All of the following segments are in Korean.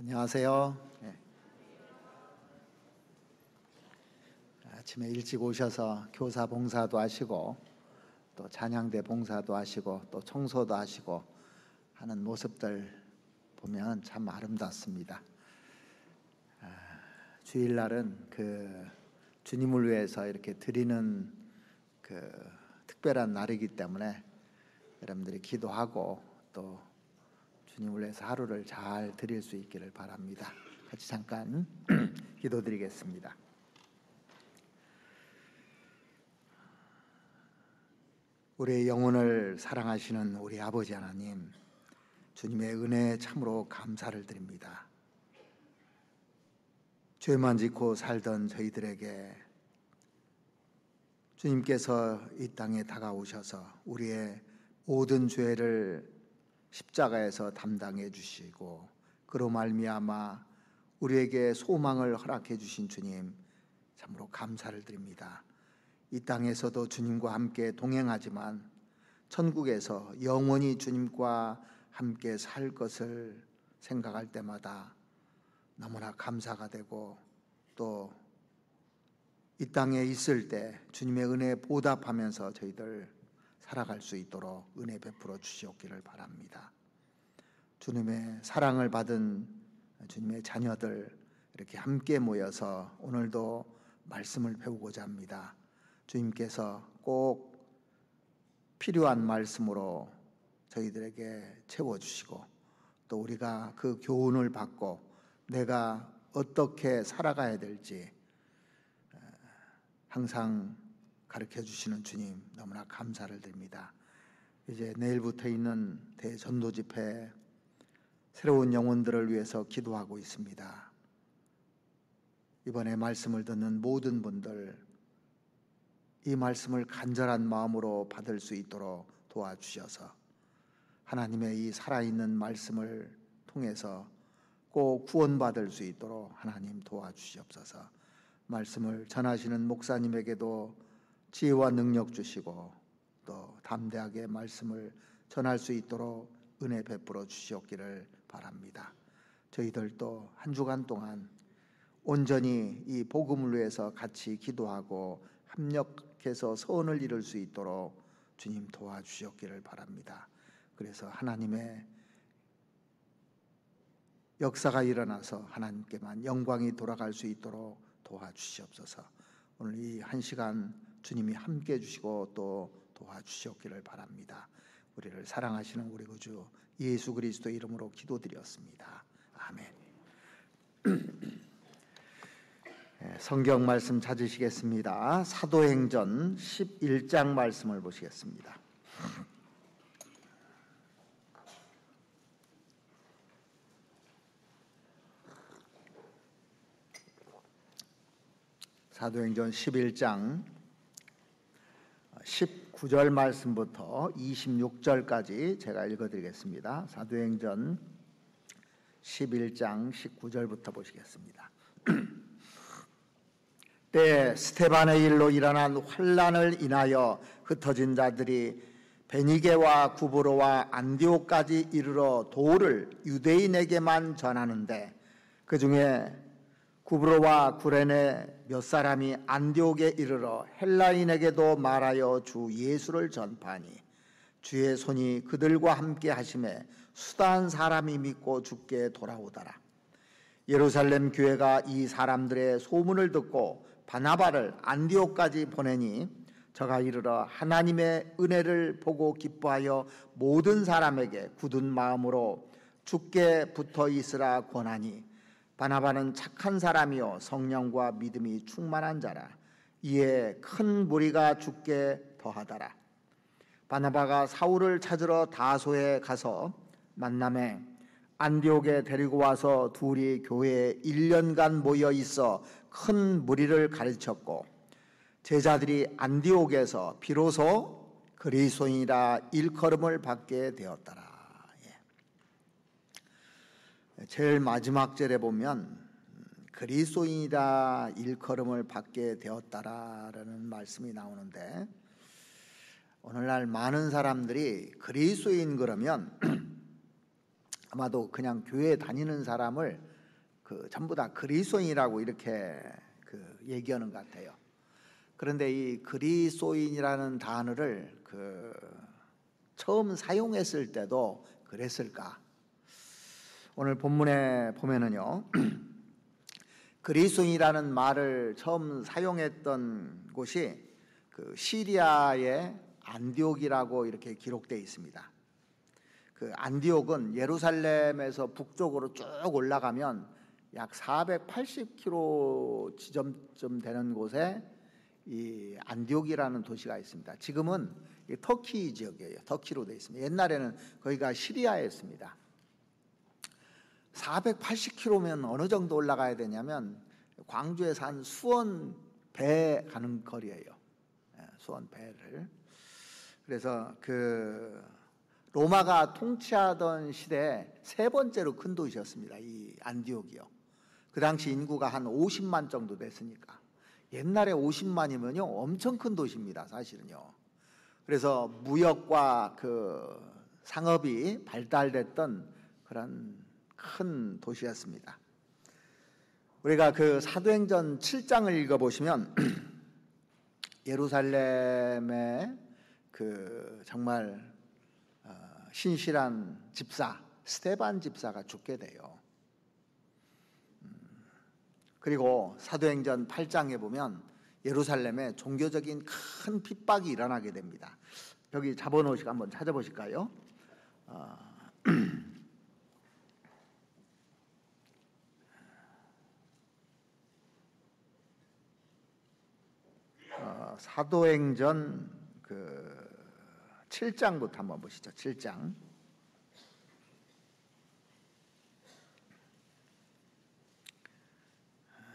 안녕하세요. 아침에 일찍 오셔서 교사 봉사도 하시고 또 찬양대 봉사도 하시고 또 청소도 하시고 하는 모습들 보면 참 아름답습니다. 주일날은 그 주님을 위해서 이렇게 드리는 그 특별한 날이기 때문에 여러분들이 기도하고 또 주님을 위해서 하루를 잘 드릴 수 있기를 바랍니다. 같이 잠깐 기도드리겠습니다. 우리의 영혼을 사랑하시는 우리 아버지 하나님, 주님의 은혜에 참으로 감사를 드립니다. 죄만 짓고 살던 저희들에게 주님께서 이 땅에 다가오셔서 우리의 모든 죄를 십자가에서 담당해 주시고 그로 말미암아 우리에게 소망을 허락해 주신 주님, 참으로 감사를 드립니다. 이 땅에서도 주님과 함께 동행하지만 천국에서 영원히 주님과 함께 살 것을 생각할 때마다 너무나 감사가 되고 또 이 땅에 있을 때 주님의 은혜에 보답하면서 저희들 살아갈 수 있도록 은혜 베풀어 주시옵기를 바랍니다. 주님의 사랑을 받은 주님의 자녀들 이렇게 함께 모여서 오늘도 말씀을 배우고자 합니다. 주님께서 꼭 필요한 말씀으로 저희들에게 채워주시고 또 우리가 그 교훈을 받고 내가 어떻게 살아가야 될지 항상 가르쳐 주시는 주님, 너무나 감사를 드립니다. 이제 내일부터 있는 대전도 집회 새로운 영혼들을 위해서 기도하고 있습니다. 이번에 말씀을 듣는 모든 분들 이 말씀을 간절한 마음으로 받을 수 있도록 도와주셔서 하나님의 이 살아있는 말씀을 통해서 꼭 구원받을 수 있도록 하나님 도와주시옵소서. 말씀을 전하시는 목사님에게도 지혜와 능력 주시고 또 담대하게 말씀을 전할 수 있도록 은혜 베풀어 주시옵기를 바랍니다. 저희들도 한 주간 동안 온전히 이 복음을 위해서 같이 기도하고 협력해서 소원을 이룰 수 있도록 주님 도와주시옵기를 바랍니다. 그래서 하나님의 역사가 일어나서 하나님께만 영광이 돌아갈 수 있도록 도와주시옵소서. 오늘 이 한 시간 주님이 함께 해주시고 또 도와주시옵기를 바랍니다. 우리를 사랑하시는 우리 구주 예수 그리스도 이름으로 기도드렸습니다. 아멘. 성경 말씀 찾으시겠습니다. 사도행전 11장 말씀을 보시겠습니다. 사도행전 11장 19절 말씀부터 26절까지 제가 읽어드리겠습니다. 사도행전 11장 19절부터 보시겠습니다. 때 스데반의 일로 일어난 환난을 인하여 흩어진 자들이 베니게와 구브로와 안디옥까지 이르러 도를 유대인에게만 전하는데 그 중에 구브로와 구레네 몇 사람이 안디옥에 이르러 헬라인에게도 말하여 주 예수를 전파하니 주의 손이 그들과 함께 하심에 수다한 사람이 믿고 주께 돌아오더라. 예루살렘 교회가 이 사람들의 소문을 듣고 바나바를 안디옥까지 보내니 저가 이르러 하나님의 은혜를 보고 기뻐하여 모든 사람에게 굳은 마음으로 주께 붙어 있으라 권하니 바나바는 착한 사람이요 성령과 믿음이 충만한 자라. 이에 큰 무리가 주께 더하더라. 바나바가 사울을 찾으러 다소에 가서 만남에 안디옥에 데리고 와서 둘이 교회에 1년간 모여 있어 큰 무리를 가르쳤고 제자들이 안디옥에서 비로소 그리스도인이라 일컬음을 받게 되었더라. 제일 마지막 절에 보면 그리스도인이라 일컬음을 받게 되었다라는 말씀이 나오는데 오늘날 많은 사람들이 그리스도인 그러면 아마도 그냥 교회 다니는 사람을 전부 다 그리스도인이라고 이렇게 얘기하는 것 같아요. 그런데 이 그리스도인이라는 단어를 처음 사용했을 때도 그랬을까? 오늘 본문에 보면은요, 그리스도인이라는 말을 처음 사용했던 곳이 시리아의 안디옥이라고 이렇게 기록되어 있습니다. 안디옥은 예루살렘에서 북쪽으로 쭉 올라가면 약 480km 지점쯤 되는 곳에 이 안디옥이라는 도시가 있습니다. 지금은 터키 지역이에요. 터키로 되어 있습니다. 옛날에는 거기가 시리아였습니다. 480km면 어느 정도 올라가야 되냐면 광주에서 한 수원 배 가는 거리예요. 수원 배를. 그래서 로마가 통치하던 시대에 세 번째로 큰 도시였습니다. 이 안디옥이요. 그 당시 인구가 한 50만 정도 됐으니까. 옛날에 50만이면요 엄청 큰 도시입니다. 사실은요. 그래서 무역과 상업이 발달됐던 그런 큰 도시였습니다. 우리가 사도행전 7장을 읽어보시면 예루살렘의 정말 신실한 집사 스데반 집사가 죽게 돼요. 그리고 사도행전 8장에 보면 예루살렘에 종교적인 큰 핍박이 일어나게 됩니다. 여기 잡아놓으시고 한번 찾아보실까요? 사도행전 7장부터 한번 보시죠. 7장.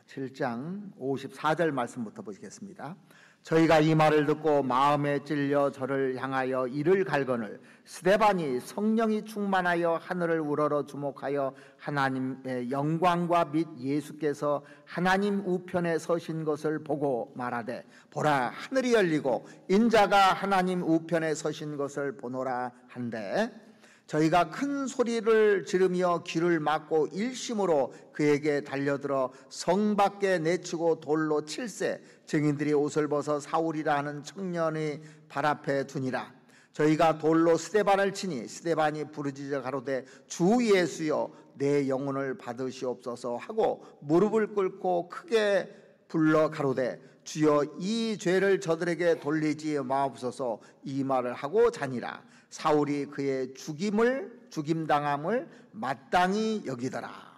7장 54절 말씀부터 보시겠습니다. 저희가 이 말을 듣고 마음에 찔려 저를 향하여 이를 갈거늘 스데반이 성령이 충만하여 하늘을 우러러 주목하여 하나님의 영광과 및 예수께서 하나님 우편에 서신 것을 보고 말하되 보라 하늘이 열리고 인자가 하나님 우편에 서신 것을 보노라 한데 저희가 큰 소리를 지르며 귀를 막고 일심으로 그에게 달려들어 성 밖에 내치고 돌로 칠세 증인들이 옷을 벗어 사울이라 하는 청년의 발 앞에 두니라. 저희가 돌로 스데반을 치니 스데반이 부르짖어 가로되 주 예수여 내 영혼을 받으시옵소서 하고 무릎을 꿇고 크게 불러 가로되 주여 이 죄를 저들에게 돌리지 마옵소서 이 말을 하고 자니라. 사울이 그의 죽임당함을 마땅히 여기더라.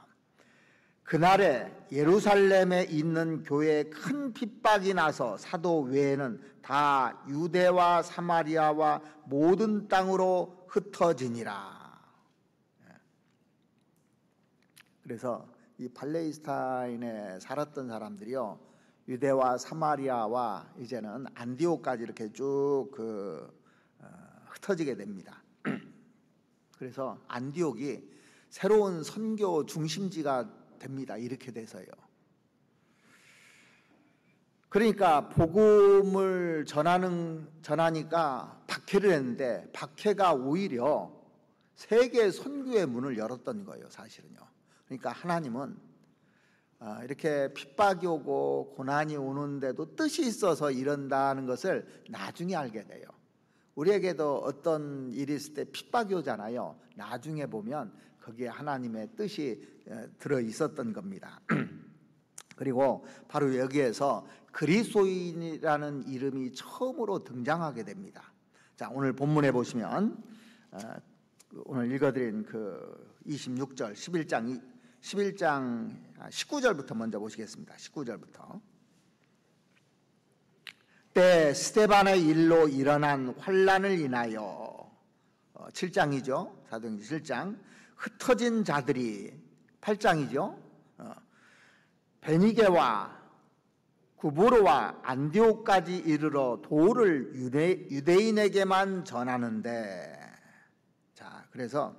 그날에 예루살렘에 있는 교회에 큰 핍박이 나서 사도 외에는 다 유대와 사마리아와 모든 땅으로 흩어지니라. 그래서 이 팔레스타인에 살았던 사람들이요, 유대와 사마리아와 이제는 안디옥까지 이렇게 쭉 흩어지게 됩니다. 그래서 안디옥이 새로운 선교 중심지가 됩니다. 이렇게 돼서요. 그러니까 복음을 전하니까 박해를 했는데 박해가 오히려 세계 선교의 문을 열었던 거예요. 사실은요. 그러니까 하나님은 이렇게 핍박이 오고 고난이 오는데도 뜻이 있어서 이런다는 것을 나중에 알게 돼요. 우리에게도 어떤 일이 있을 때 핍박이 오잖아요. 나중에 보면 거기에 하나님의 뜻이 들어 있었던 겁니다. 그리고 바로 여기에서 그리스도인이라는 이름이 처음으로 등장하게 됩니다. 자, 오늘 본문에 보시면 오늘 읽어드린 26절 11장 19절부터 먼저 보시겠습니다. 19절부터. 때 스데반의 일로 일어난 환난을 인하여 7장이죠. 사도행전 7장. 흩어진 자들이 8장이죠. 베니게와 구브로와 안디옥까지 이르러 도를 유대인에게만 전하는데, 자, 그래서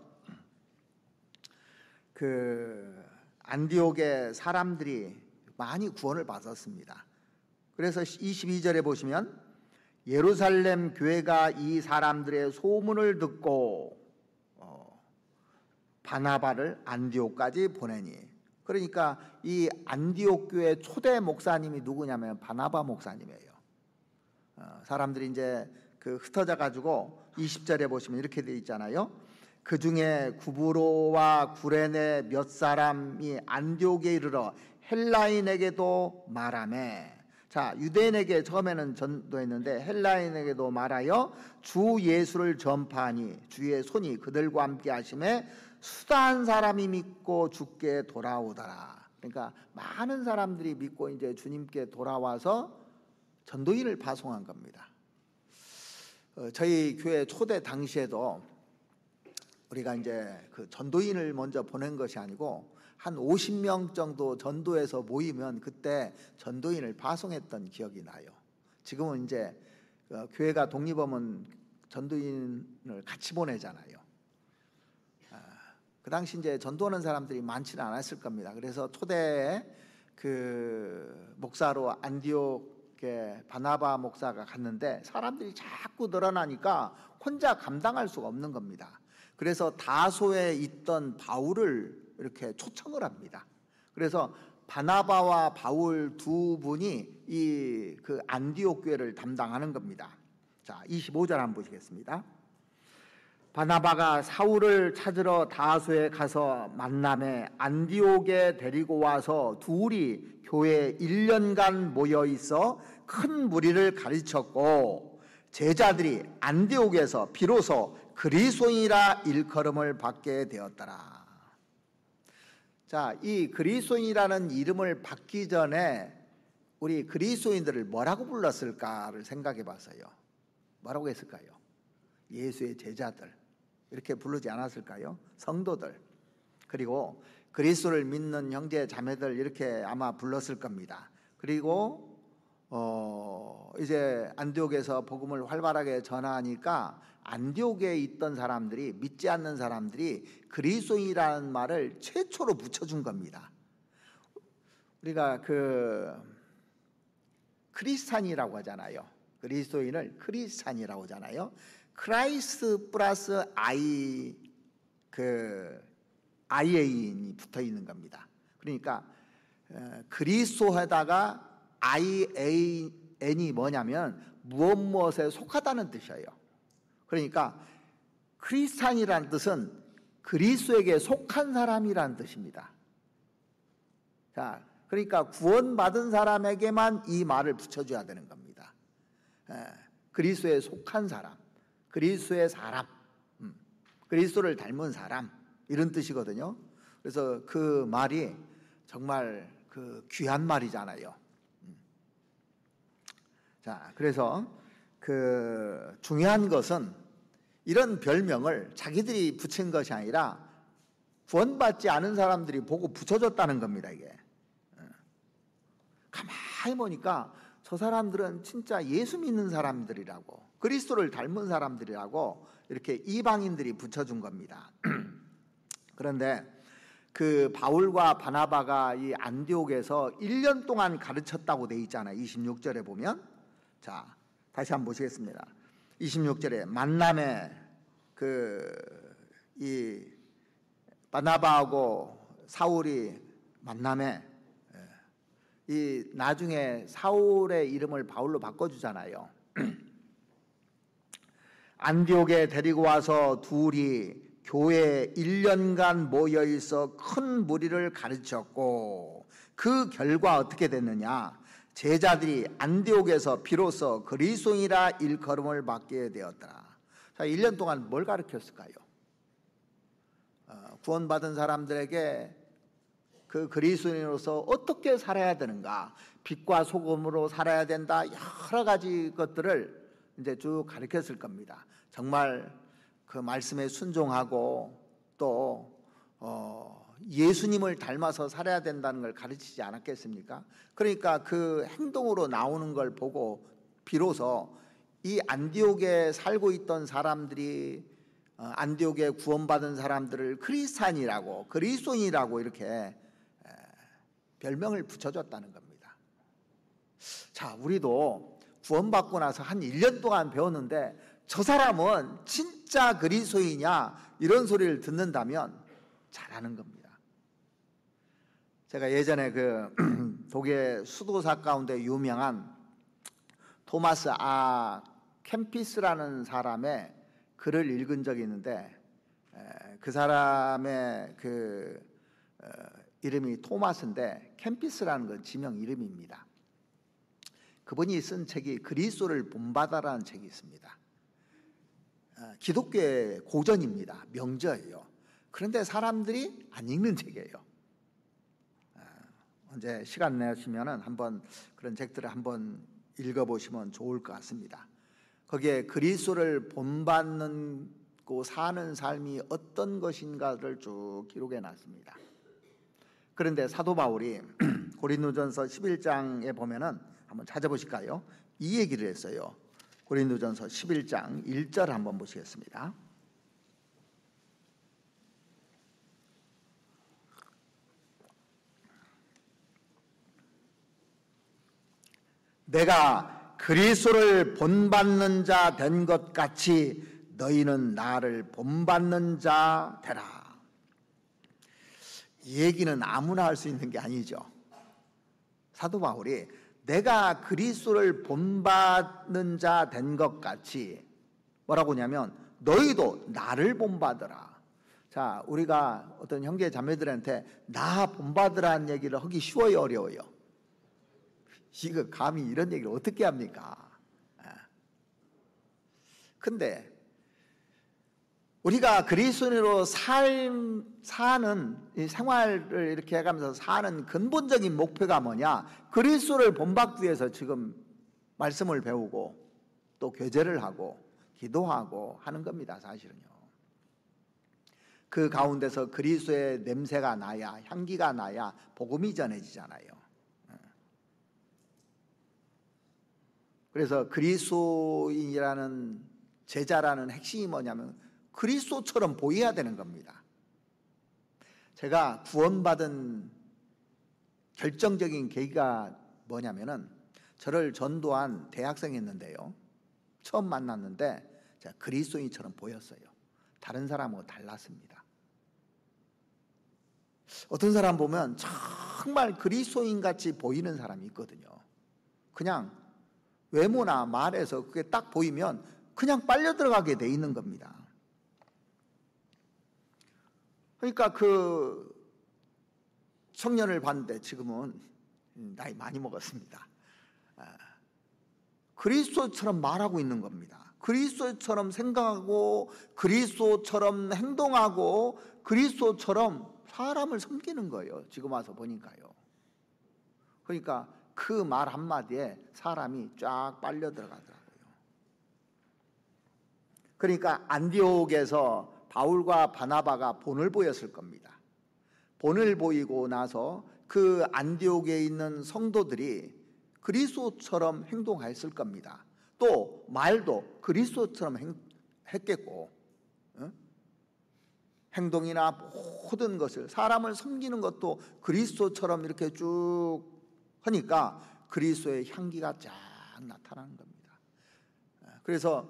안디옥의 사람들이 많이 구원을 받았습니다. 그래서 22절에 보시면 예루살렘 교회가 이 사람들의 소문을 듣고 바나바를 안디옥까지 보내니, 그러니까 이 안디옥 교회 초대 목사님이 누구냐면 바나바 목사님이에요. 사람들이 이제 그 흩어져 가지고 20절에 보시면 이렇게 돼 있잖아요. 그 중에 구브로와 구레네 몇 사람이 안디옥에 이르러 헬라인에게도 말하매. 자, 유대인에게 처음에는 전도했는데 헬라인에게도 말하여 주 예수를 전파하니 주의 손이 그들과 함께 하심에 수다한 사람이 믿고 주께 돌아오더라. 그러니까 많은 사람들이 믿고 이제 주님께 돌아와서 전도인을 파송한 겁니다. 저희 교회 초대 당시에도 우리가 이제 그 전도인을 먼저 보낸 것이 아니고 한 50명 정도 전도해서 모이면 그때 전도인을 파송했던 기억이 나요. 지금은 이제 교회가 독립하면 전도인을 같이 보내잖아요. 그 당시 이제 전도하는 사람들이 많지는 않았을 겁니다. 그래서 초대에 그 목사로 안디옥에 바나바 목사가 갔는데 사람들이 자꾸 늘어나니까 혼자 감당할 수가 없는 겁니다. 그래서 다소에 있던 바울을 이렇게 초청을 합니다. 그래서 바나바와 바울 두 분이 이 그 안디옥 교회를 담당하는 겁니다. 자, 25절 한번 보시겠습니다. 바나바가 사울을 찾으러 다소에 가서 만남에 안디옥에 데리고 와서 둘이 교회에 1년간 모여 있어 큰 무리를 가르쳤고 제자들이 안디옥에서 비로소 그리스도인이라 일컬음을 받게 되었더라. 자, 이 그리스도인이라는 이름을 받기 전에 우리 그리스도인들을 뭐라고 불렀을까를 생각해 봤어요. 뭐라고 했을까요? 예수의 제자들 이렇게 부르지 않았을까요? 성도들, 그리고 그리스도를 믿는 형제 자매들 이렇게 아마 불렀을 겁니다. 그리고 이제 안디옥에서 복음을 활발하게 전하니까 안디옥에 있던 사람들이, 믿지 않는 사람들이 그리스도인이라는 말을 최초로 붙여준 겁니다. 우리가 그 크리스찬이라고 하잖아요. 그리스도인을 크리스찬이라고 하잖아요. 크라이스트 플러스 IA인이 붙어 있는 겁니다. 그러니까 그리스도에다가 IAN이 뭐냐면 무엇에 속하다는 뜻이에요. 그러니까 크리스찬이라는 뜻은 그리스도에게 속한 사람이라는 뜻입니다. 자, 그러니까 구원받은 사람에게만 이 말을 붙여줘야 되는 겁니다. 그리스도에 속한 사람, 그리스도의 사람, 그리스도를 닮은 사람 이런 뜻이거든요. 그래서 그 말이 정말 그 귀한 말이잖아요. 자, 그래서 그 중요한 것은 이런 별명을 자기들이 붙인 것이 아니라 구원받지 않은 사람들이 보고 붙여줬다는 겁니다. 이게 가만히 보니까 저 사람들은 진짜 예수 믿는 사람들이라고, 그리스도를 닮은 사람들이라고 이렇게 이방인들이 붙여준 겁니다. 그런데 그 바울과 바나바가 이 안디옥에서 1년 동안 가르쳤다고 돼 있잖아요. 26절에 보면. 자, 다시 한번 보시겠습니다. 26절에 만남에 이 바나바하고 사울이 만남에 이 나중에 사울의 이름을 바울로 바꿔주잖아요. 안디옥에 데리고 와서 둘이 교회에 1년간 모여있어 큰 무리를 가르쳤고 그 결과 어떻게 됐느냐? 제자들이 안디옥에서 비로소 그리스도인이라 일컬음을 받게 되었더라. 자, 1년 동안 뭘 가르쳤을까요? 구원받은 사람들에게 그 그리스도인으로서 어떻게 살아야 되는가, 빛과 소금으로 살아야 된다, 여러 가지 것들을 이제 쭉 가르쳤을 겁니다. 정말 그 말씀에 순종하고 또 예수님을 닮아서 살아야 된다는 걸 가르치지 않았겠습니까? 그러니까 그 행동으로 나오는 걸 보고 비로소 이 안디옥에 살고 있던 사람들이 안디옥에 구원받은 사람들을 크리스찬이라고, 그리스도인이라고 이렇게 별명을 붙여줬다는 겁니다. 자, 우리도 구원받고 나서 한 1년 동안 배웠는데 저 사람은 진짜 그리스도이냐 이런 소리를 듣는다면 잘하는 겁니다. 제가 예전에 그 독일 수도사 가운데 유명한 토마스 캠피스라는 사람의 글을 읽은 적이 있는데, 그 사람의 이름이 토마스인데 캠피스라는 건 지명 이름입니다. 그분이 쓴 책이 그리스도를 본받아라는 책이 있습니다. 기독교의 고전입니다. 명저예요. 그런데 사람들이 안 읽는 책이에요. 언제 시간 내시면은 한번 그런 책들을 한번 읽어보시면 좋을 것 같습니다. 거기에 그리스도를 본받고 사는 삶이 어떤 것인가를 쭉 기록해 놨습니다. 그런데 사도 바울이 고린도전서 11장에 보면은 한번 찾아보실까요? 이 얘기를 했어요. 고린도전서 11장 1절 한번 보시겠습니다. 내가 그리스도를 본받는 자 된 것 같이 너희는 나를 본받는 자 되라. 이 얘기는 아무나 할 수 있는 게 아니죠. 사도 바울이 내가 그리스도를 본받는 자 된 것 같이 뭐라고 하냐면 너희도 나를 본받으라. 자, 우리가 어떤 형제 자매들한테 나 본받으라는 얘기를 하기 쉬워요, 어려워요? 이거 감히 이런 얘기를 어떻게 합니까? 근데 우리가 그리스도인으로 사는 이 생활을 이렇게 해가면서 사는 근본적인 목표가 뭐냐? 그리스도를 본받기 위해서 지금 말씀을 배우고 또 교제를 하고 기도하고 하는 겁니다, 사실은요. 그 가운데서 그리스도의 냄새가 나야, 향기가 나야 복음이 전해지잖아요. 그래서 그리스도인이라는 제자라는 핵심이 뭐냐면 그리스도처럼 보여야 되는 겁니다. 제가 구원받은 결정적인 계기가 뭐냐면은 저를 전도한 대학생이었는데요. 처음 만났는데 제가 그리스도인처럼 보였어요. 다른 사람하고 달랐습니다. 어떤 사람 보면 정말 그리스도인같이 보이는 사람이 있거든요. 그냥 외모나 말에서 그게 딱 보이면 그냥 빨려 들어가게 돼 있는 겁니다. 그러니까 그 청년을 봤는데 지금은 나이 많이 먹었습니다. 그리스도처럼 말하고 있는 겁니다. 그리스도처럼 생각하고 그리스도처럼 행동하고 그리스도처럼 사람을 섬기는 거예요. 지금 와서 보니까요. 그러니까 그 말 한마디에 사람이 쫙 빨려 들어가더라고요. 그러니까 안디옥에서 바울과 바나바가 본을 보였을 겁니다. 본을 보이고 나서 그 안디옥에 있는 성도들이 그리스도처럼 행동했을 겁니다. 또 말도 그리스도처럼 했겠고, 행동이나 모든 것을 사람을 섬기는 것도 그리스도처럼 이렇게 쭉 하니까 그리스도의 향기가 쫙 나타나는 겁니다. 그래서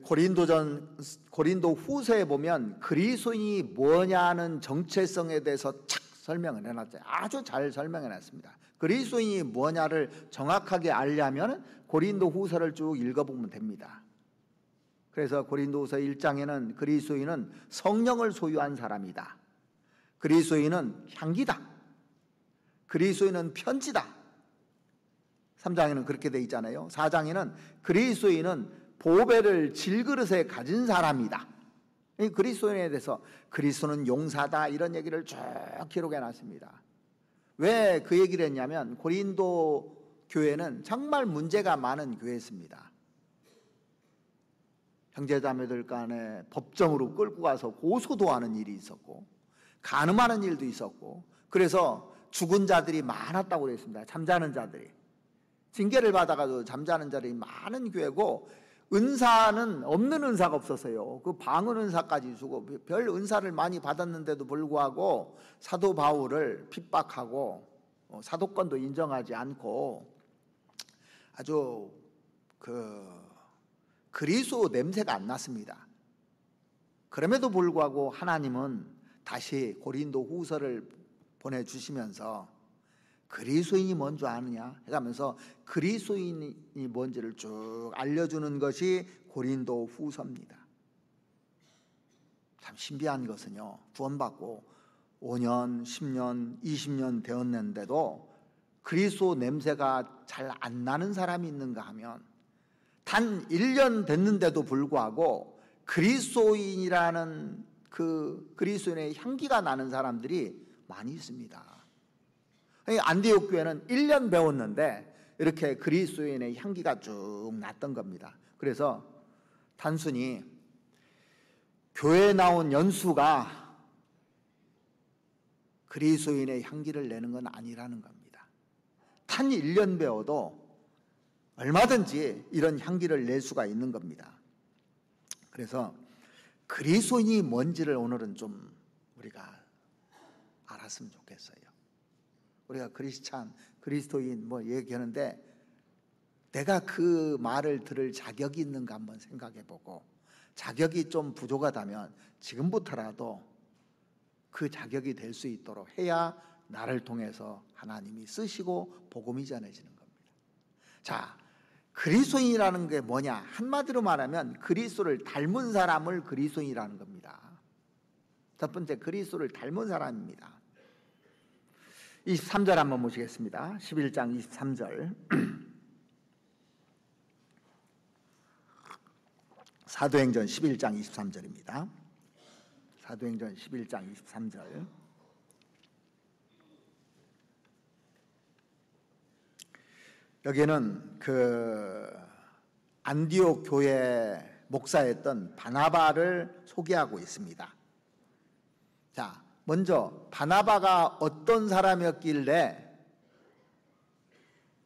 고린도 후서에 보면 그리스도인이 뭐냐는 정체성에 대해서 착 설명을 해놨어요. 아주 잘 설명해놨습니다. 그리스도인이 뭐냐를 정확하게 알려면 고린도 후서를 쭉 읽어보면 됩니다. 그래서 고린도후서 1장에는 그리스도인은 성령을 소유한 사람이다. 그리스도인은 향기다. 그리스도인은 편지다. 3장에는 그렇게 돼 있잖아요. 4장에는 그리스도인은 보배를 질그릇에 가진 사람이다. 그리스도인에 대해서 그리스도는 용사다 이런 얘기를 쭉 기록해 놨습니다. 왜 그 얘기를 했냐면 고린도 교회는 정말 문제가 많은 교회였습니다. 형제자매들 간에 법정으로 끌고 가서 고소도 하는 일이 있었고 간음하는 일도 있었고 그래서 죽은 자들이 많았다고 그랬습니다. 잠자는 자들이. 징계를 받아가지고 잠자는 자들이 많은 교회고 은사는 없는 은사가 없었어요. 그 방언 은사까지 주고 별 은사를 많이 받았는데도 불구하고 사도 바울을 핍박하고 사도권도 인정하지 않고 아주 그리스도 냄새가 안 났습니다. 그럼에도 불구하고 하나님은 다시 고린도 후서를 보내주시면서 그리스도인이 뭔 줄 아느냐 해가면서 그리스도인이 뭔지를 쭉 알려주는 것이 고린도 후서입니다. 참 신비한 것은요, 구원받고 5년, 10년, 20년 되었는데도 그리스도 냄새가 잘 안 나는 사람이 있는가 하면 단 1년 됐는데도 불구하고 그리스도인이라는 그 그리스도인의 향기가 나는 사람들이 많이 있습니다. 안디옥 교회는 1년 배웠는데 이렇게 그리스도인의 향기가 쭉 났던 겁니다. 그래서 단순히 교회에 나온 연수가 그리스도인의 향기를 내는 건 아니라는 겁니다. 단 1년 배워도 얼마든지 이런 향기를 낼 수가 있는 겁니다. 그래서 그리스도인이 뭔지를 오늘은 좀 우리가 알았으면 좋겠어요. 우리가 크리스찬, 그리스도인 뭐 얘기하는데 내가 그 말을 들을 자격이 있는가 한번 생각해 보고, 자격이 좀 부족하다면 지금부터라도 그 자격이 될 수 있도록 해야 나를 통해서 하나님이 쓰시고 복음이 전해지는 겁니다. 자, 그리스도인이라는 게 뭐냐? 한마디로 말하면 그리스도를 닮은 사람을 그리스도인이라는 겁니다. 첫 번째, 그리스도를 닮은 사람입니다. 23절 한번 보시겠습니다. 11장 23절. 사도행전 11장 23절입니다. 사도행전 11장 23절. 여기는 그 안디옥 교회 목사였던 바나바를 소개하고 있습니다. 자, 먼저 바나바가 어떤 사람이었길래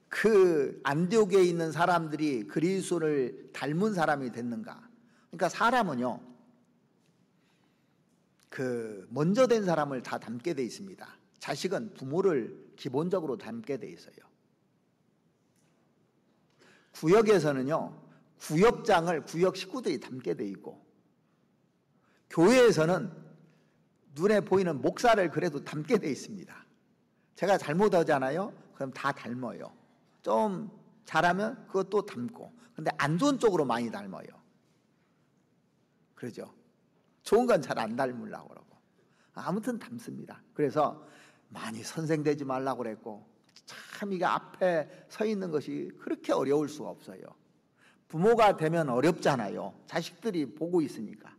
그 안디옥에 있는 사람들이 그리스도를 닮은 사람이 됐는가? 그러니까 사람은요, 그 먼저 된 사람을 다 닮게 돼 있습니다. 자식은 부모를 기본적으로 닮게 돼 있어요. 구역에서는요, 구역장을 구역 식구들이 닮게 돼 있고, 교회에서는 눈에 보이는 목사를 그래도 닮게 돼 있습니다. 제가 잘못하잖아요? 그럼 다 닮아요. 좀 잘하면 그것도 닮고, 근데 안 좋은 쪽으로 많이 닮아요. 그러죠? 좋은 건 잘 안 닮으려고 그러고. 아무튼 닮습니다. 그래서 많이 선생되지 말라고 그랬고, 참 이게 앞에 서 있는 것이 그렇게 어려울 수가 없어요. 부모가 되면 어렵잖아요. 자식들이 보고 있으니까.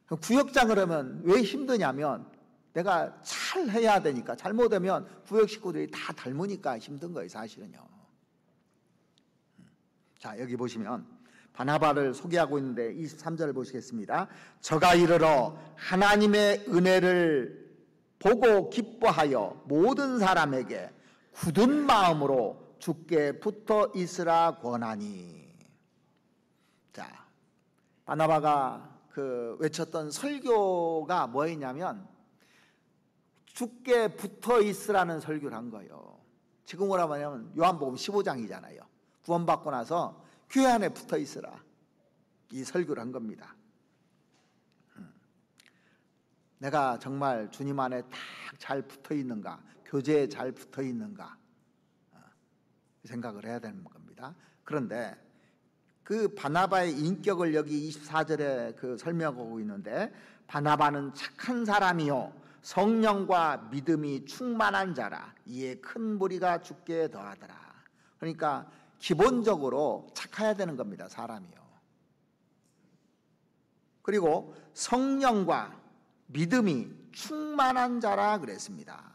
구역장을 하면 왜 힘드냐면 내가 잘 해야 되니까, 잘못하면 구역 식구들이 다 닮으니까 힘든 거예요, 사실은요. 자, 여기 보시면 바나바를 소개하고 있는데 23절을 보시겠습니다. 저가 이르러 하나님의 은혜를 보고 기뻐하여 모든 사람에게 굳은 마음으로 주께 붙어 있으라 권하니. 자, 바나바가 그 외쳤던 설교가 뭐였냐면 주께 붙어 있으라는 설교를 한 거예요. 지금으로 말하면 요한복음 15장이잖아요. 구원받고 나서 교회 안에 붙어 있으라, 이 설교를 한 겁니다. 내가 정말 주님 안에 딱 잘 붙어 있는가, 교제에 잘 붙어 있는가 생각을 해야 되는 겁니다. 그런데 그 바나바의 인격을 여기 24절에 그 설명하고 있는데, 바나바는 착한 사람이요 성령과 믿음이 충만한 자라, 이에 큰 무리가 주께 더하더라. 그러니까 기본적으로 착해야 되는 겁니다, 사람이요. 그리고 성령과 믿음이 충만한 자라 그랬습니다.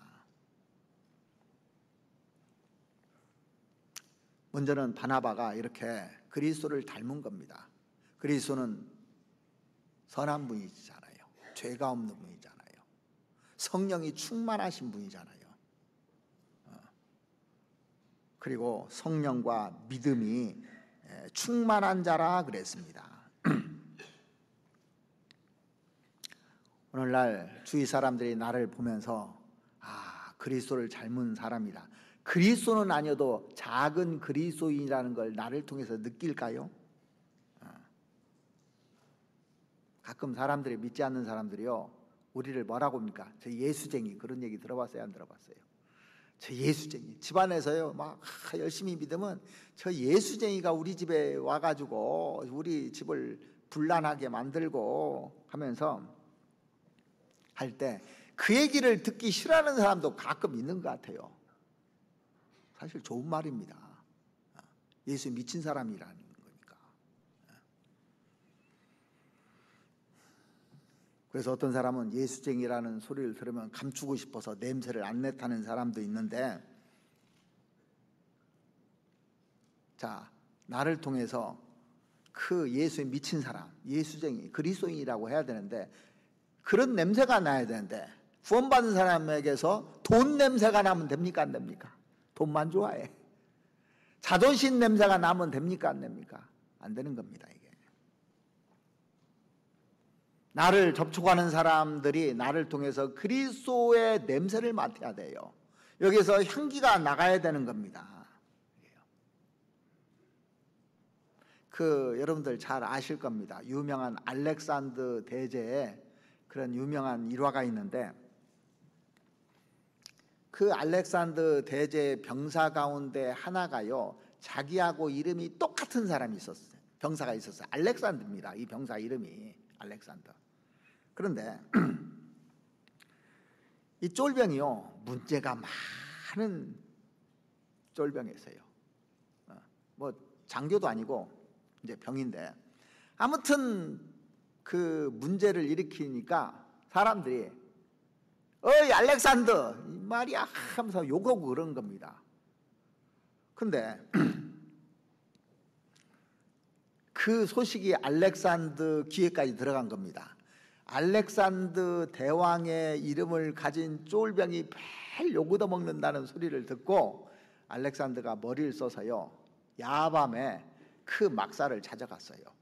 먼저는 바나바가 이렇게 그리스도를 닮은 겁니다. 그리스도는 선한 분이잖아요. 죄가 없는 분이잖아요. 성령이 충만하신 분이잖아요. 그리고 성령과 믿음이 충만한 자라 그랬습니다. 오늘날 주위 사람들이 나를 보면서 그리스도를 닮은 사람이다, 그리스도는 아니어도 작은 그리스도인이라는 걸 나를 통해서 느낄까요? 가끔 사람들이, 믿지 않는 사람들이요, 우리를 뭐라고 합니까? 저 예수쟁이. 그런 얘기 들어봤어요? 안 들어봤어요? 저 예수쟁이. 집안에서요 막 열심히 믿으면 저 예수쟁이가 우리 집에 와가지고 우리 집을 분란하게 만들고 하면서 할 때 그 얘기를 듣기 싫어하는 사람도 가끔 있는 것 같아요. 사실 좋은 말입니다. 예수 미친 사람이라는 거니까. 그래서 어떤 사람은 예수쟁이라는 소리를 들으면 감추고 싶어서 냄새를 안 내타는 사람도 있는데, 자, 나를 통해서 그 예수에 미친 사람, 예수쟁이, 그리스도인이라고 해야 되는데 그런 냄새가 나야 되는데 구원받은 사람에게서 돈 냄새가 나면 됩니까? 안 됩니까? 돈만 좋아해. 자존심 냄새가 나면 됩니까? 안 됩니까? 안 되는 겁니다, 이게. 나를 접촉하는 사람들이 나를 통해서 그리스도의 냄새를 맡아야 돼요. 여기서 향기가 나가야 되는 겁니다. 여러분들 잘 아실 겁니다. 유명한 알렉산더 대제의 그런 유명한 일화가 있는데, 그 알렉산더 대제의 병사 가운데 하나가요, 자기하고 이름이 똑같은 사람이 있었어요. 병사가 있었어요. 알렉산더입니다. 이 병사 이름이 알렉산더. 그런데 이 쫄병이요, 문제가 많은 쫄병이었어요. 뭐 장교도 아니고 이제 병인데, 아무튼 그 문제를 일으키니까 사람들이 어이 알렉산더 말이야 하면서 욕하고 그런 겁니다. 근데 그 소식이 알렉산더 귀에까지 들어간 겁니다. 알렉산더 대왕의 이름을 가진 쫄병이 매일 욕 얻어먹는다는 소리를 듣고 알렉산더가 머리를 써서요, 야밤에 그 막사를 찾아갔어요.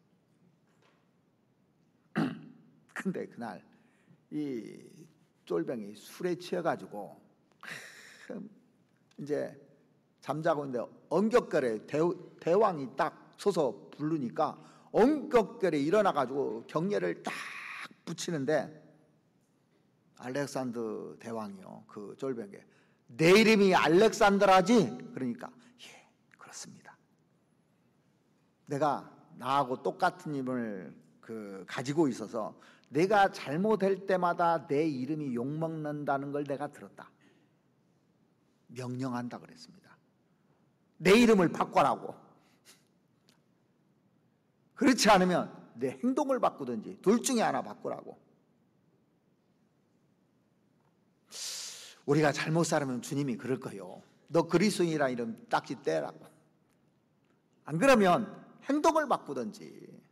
근데 그날 이 쫄병이 술에 취해가지고 이제 잠자고 있는데 엉격결에 대왕이 딱 서서 부르니까 엉격결에 일어나가지고 경례를 딱 붙이는데, 알렉산더 대왕이요, 그 쫄병에게 내 이름이 알렉산더라지? 그러니까 예, 그렇습니다. 내가 나하고 똑같은 이름을 가지고 있어서 내가 잘못할 때마다 내 이름이 욕먹는다는 걸 내가 들었다. 명령한다 그랬습니다. 내 이름을 바꿔라고. 그렇지 않으면 내 행동을 바꾸든지 둘 중에 하나 바꾸라고. 우리가 잘못 살면 주님이 그럴 거예요. 너 그리스도인이라는 이름 딱지 떼라고. 안 그러면 행동을 바꾸든지.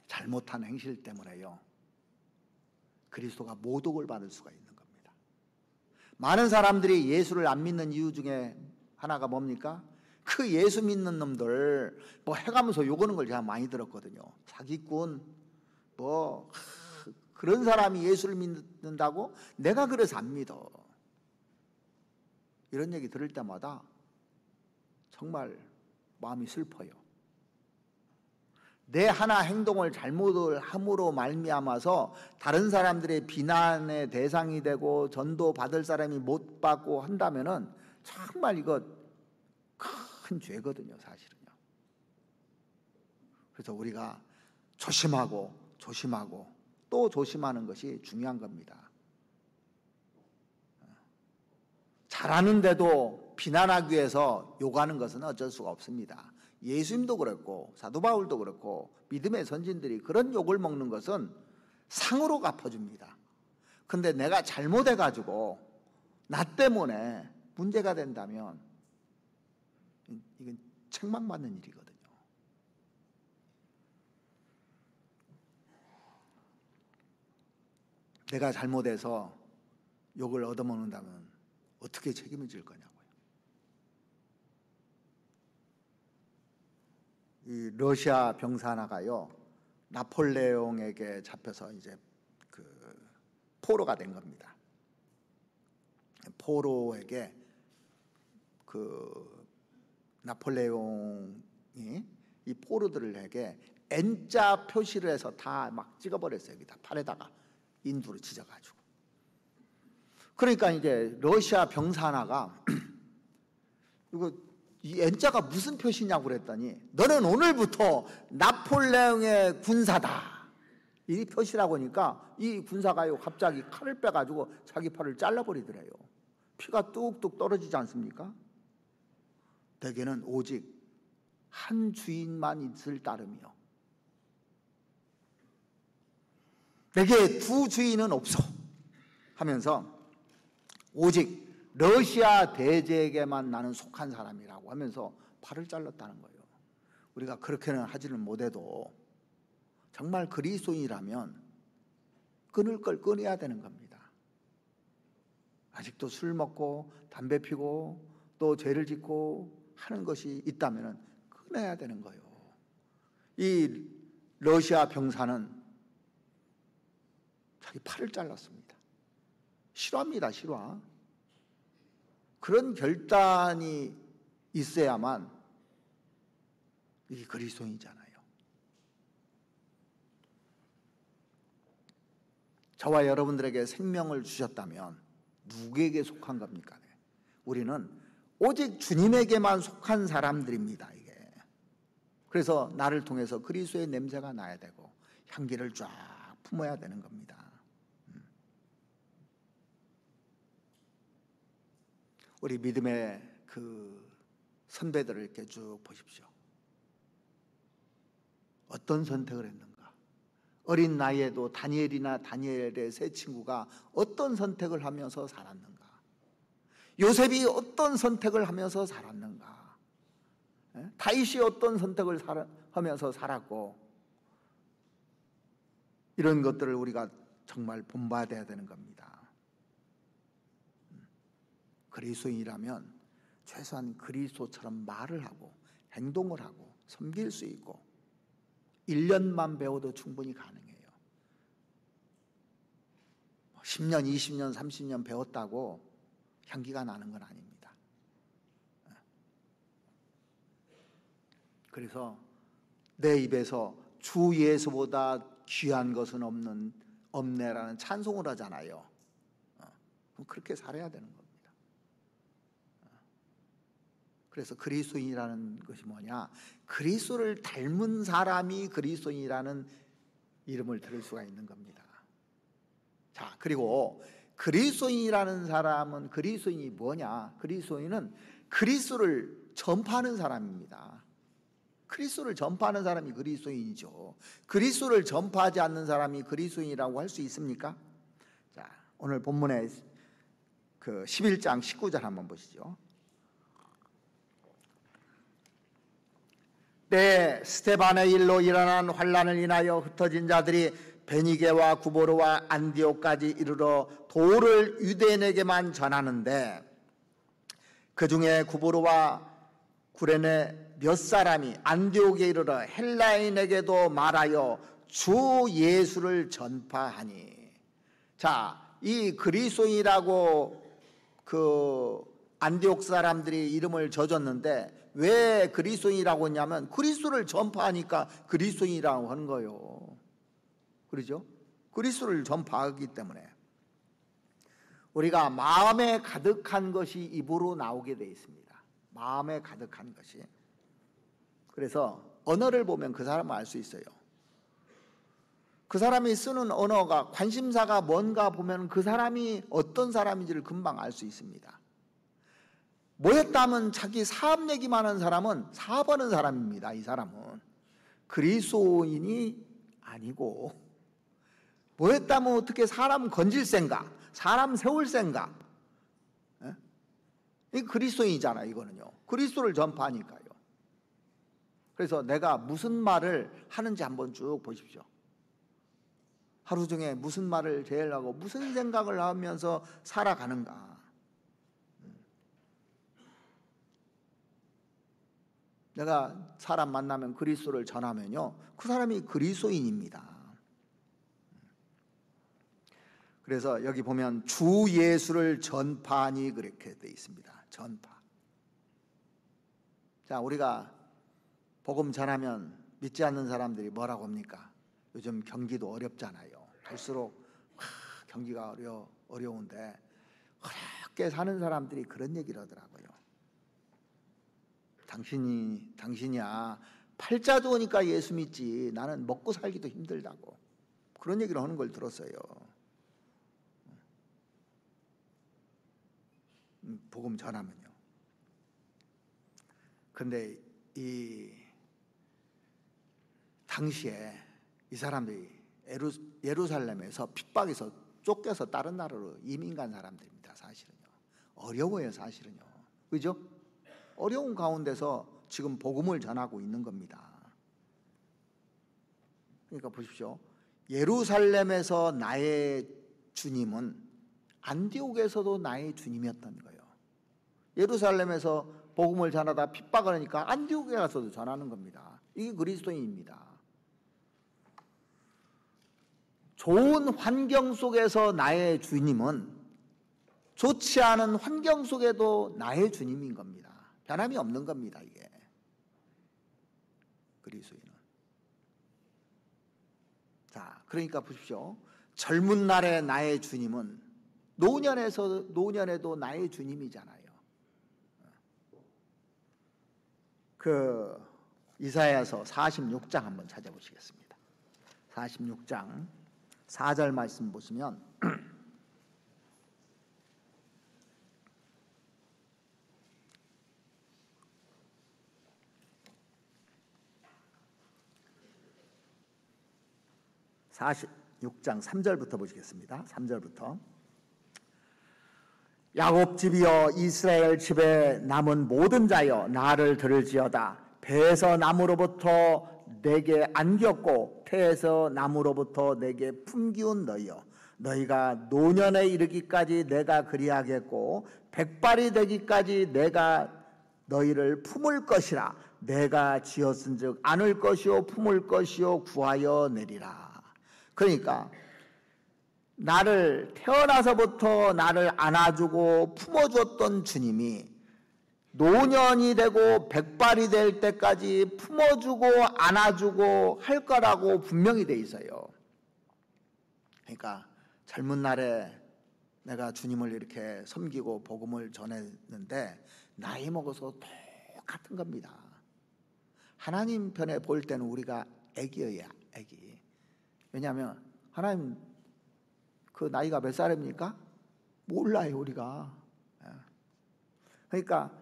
잘못한 행실 때문에요, 그리스도가 모독을 받을 수가 있는 겁니다. 많은 사람들이 예수를 안 믿는 이유 중에 하나가 뭡니까? 그 예수 믿는 놈들 뭐 해가면서 욕하는 걸 제가 많이 들었거든요. 사기꾼, 뭐 그런 사람이 예수를 믿는다고? 내가 그래서 안 믿어. 이런 얘기 들을 때마다 정말 마음이 슬퍼요. 내 하나 행동을 잘못을 함으로 말미암아서 다른 사람들의 비난의 대상이 되고 전도 받을 사람이 못 받고 한다면은 정말 이거 큰 죄거든요, 사실은요. 그래서 우리가 조심하고 또 조심하는 것이 중요한 겁니다. 잘하는데도 비난하기 위해서 욕하는 것은 어쩔 수가 없습니다. 예수님도 그랬고 사도 바울도 그렇고 믿음의 선진들이 그런 욕을 먹는 것은 상으로 갚아줍니다. 근데 내가 잘못해가지고 나 때문에 문제가 된다면 이건 책망받는 일이거든요. 내가 잘못해서 욕을 얻어먹는다면 어떻게 책임을 질 거냐고요. 이 러시아 병사 하나가요, 나폴레옹에게 잡혀서 이제 포로가 된 겁니다. 포로에게 나폴레옹이 이 포로들에게 N자 표시를 해서 다 막 찍어버렸어요. 여기다 팔에다가 인두로 찢어가지고. 그러니까 이제 러시아 병사 하나가 이거 이 N자가 무슨 표시냐고 그랬더니 너는 오늘부터 나폴레옹의 군사다. 이 표시라고 하니까 이 군사가요 갑자기 칼을 빼가지고 자기 팔을 잘라버리더래요. 피가 뚝뚝 떨어지지 않습니까? 대개는 오직 한 주인만 있을 따름이요. 내게 두 주인은 없어 하면서 오직 러시아 대제에게만 나는 속한 사람이라고 하면서 팔을 잘랐다는 거예요. 우리가 그렇게는 하지는 못해도 정말 그리스도인이라면 끊을 걸 끊어야 되는 겁니다. 아직도 술 먹고 담배 피고 또 죄를 짓고 하는 것이 있다면 끊어야 되는 거예요. 이 러시아 병사는 자기 팔을 잘랐습니다. 실화입니다, 실화. 그런 결단이 있어야만 이게 그리스도인이잖아요. 저와 여러분들에게 생명을 주셨다면 누구에게 속한 겁니까? 우리는 오직 주님에게만 속한 사람들입니다. 이게. 그래서 나를 통해서 그리스도의 냄새가 나야 되고 향기를 쫙 품어야 되는 겁니다. 우리 믿음의 그 선배들을 이렇게 쭉 보십시오. 어떤 선택을 했는가? 어린 나이에도 다니엘의 세 친구가 어떤 선택을 하면서 살았는가? 요셉이 어떤 선택을 하면서 살았는가? 다윗이 어떤 선택을 하면서 살았고, 이런 것들을 우리가 정말 본받아야 되는 겁니다. 그리스도인이라면 최소한 그리스도처럼 말을 하고 행동을 하고 섬길 수 있고 1년만 배워도 충분히 가능해요. 10년, 20년, 30년 배웠다고 향기가 나는 건 아닙니다. 그래서 내 입에서 주 예수보다 귀한 것은 없네라는 찬송을 하잖아요. 그럼 그렇게 살아야 되는 겁니다. 그래서 그리스도인이라는 것이 뭐냐? 그리스도를 닮은 사람이 그리스도인이라는 이름을 들을 수가 있는 겁니다. 자, 그리고 그리스도인이라는 사람은 그리스도인이 뭐냐? 그리스도인은 그리스도를 전파하는 사람입니다. 그리스도를 전파하는 사람이 그리스도인이죠. 그리스도를 전파하지 않는 사람이 그리스도인이라고 할 수 있습니까? 자, 오늘 본문의 그 11장 19절 한번 보시죠. 때 스데반의 일로 일어난 환난을 인하여 흩어진 자들이 베니게와 구보로와 안디옥까지 이르러 도를 유대인에게만 전하는데 그 중에 구보로와 구레네 몇 사람이 안디옥에 이르러 헬라인에게도 말하여 주 예수를 전파하니. 자, 이 그리스도인이라고 그 안디옥 사람들이 이름을 져줬는데 왜 그리스도인이라고 했냐면 그리스도를 전파하니까 그리스도인이라고 하는 거예요. 그렇죠? 그리스도를 전파하기 때문에 우리가 마음에 가득한 것이 입으로 나오게 되어 있습니다. 마음에 가득한 것이. 그래서 언어를 보면 그 사람을 알 수 있어요. 그 사람이 쓰는 언어가 관심사가 뭔가 보면 그 사람이 어떤 사람인지를 금방 알 수 있습니다. 뭐였다면 자기 사업 얘기만 하는 사람은 사업하는 사람입니다. 이 사람은 그리스도인이 아니고 뭐였다면 어떻게 사람 건질 생각, 사람 세울 생각, 이 그리스도인이잖아요. 이거는요. 그리스도를 전파하니까요. 그래서 내가 무슨 말을 하는지 한번 쭉 보십시오. 하루 중에 무슨 말을 제일 하고 무슨 생각을 하면서 살아가는가. 내가 사람 만나면 그리스도를 전하면요, 그 사람이 그리스도인입니다. 그래서 여기 보면 주 예수를 전파하니 그렇게 되어 있습니다. 전파. 자, 우리가 복음 전하면 믿지 않는 사람들이 뭐라고 합니까? 요즘 경기도 어렵잖아요. 갈수록 경기가 어려운데 어렵게 사는 사람들이 그런 얘기를 하더라고요. 당신이야 팔자 좋으니까 예수 믿지 나는 먹고 살기도 힘들다고 그런 얘기를 하는 걸 들었어요. 복음 전하면요. 근데 이 당시에 이 사람들이 예루살렘에서 핍박에서 쫓겨서 다른 나라로 이민 간 사람들입니다. 사실은요. 어려워요, 사실은요. 그죠? 어려운 가운데서 지금 복음을 전하고 있는 겁니다. 그러니까 보십시오. 예루살렘에서 나의 주님은 안디옥에서도 나의 주님이었던 거예요. 예루살렘에서 복음을 전하다 핍박을 하니까 안디옥에 가서도 전하는 겁니다. 이게 그리스도인입니다. 좋은 환경 속에서 나의 주님은 좋지 않은 환경 속에도 나의 주님인 겁니다. 변함이 없는 겁니다. 이게 그리스도인은. 자, 그러니까 보십시오. 젊은 날의 나의 주님은 노년에도 나의 주님이잖아요. 그 이사야서 46장 한번 찾아보시겠습니다. 46장 4절 말씀 보시면 (46장) 3절부터 보시겠습니다. 3절부터 야곱 집이여 이스라엘 집에 남은 모든 자여 나를 들을지어다. 배에서 나무로부터 내게 안겼고 태에서 나무로부터 내게 품기운 너희여 너희가 노년에 이르기까지 내가 그리하겠고 백발이 되기까지 내가 너희를 품을 것이라. 내가 지었은즉 안을 것이요 품을 것이요 구하여 내리라. 그러니까 나를 태어나서부터 나를 안아주고 품어주었던 주님이 노년이 되고 백발이 될 때까지 품어주고 안아주고 할 거라고 분명히 돼 있어요. 그러니까 젊은 날에 내가 주님을 이렇게 섬기고 복음을 전했는데 나이 먹어서 똑같은 겁니다. 하나님 편에 볼 때는 우리가 애기예요, 애기. 왜냐하면 하나님 그 나이가 몇 살입니까? 몰라요, 우리가. 그러니까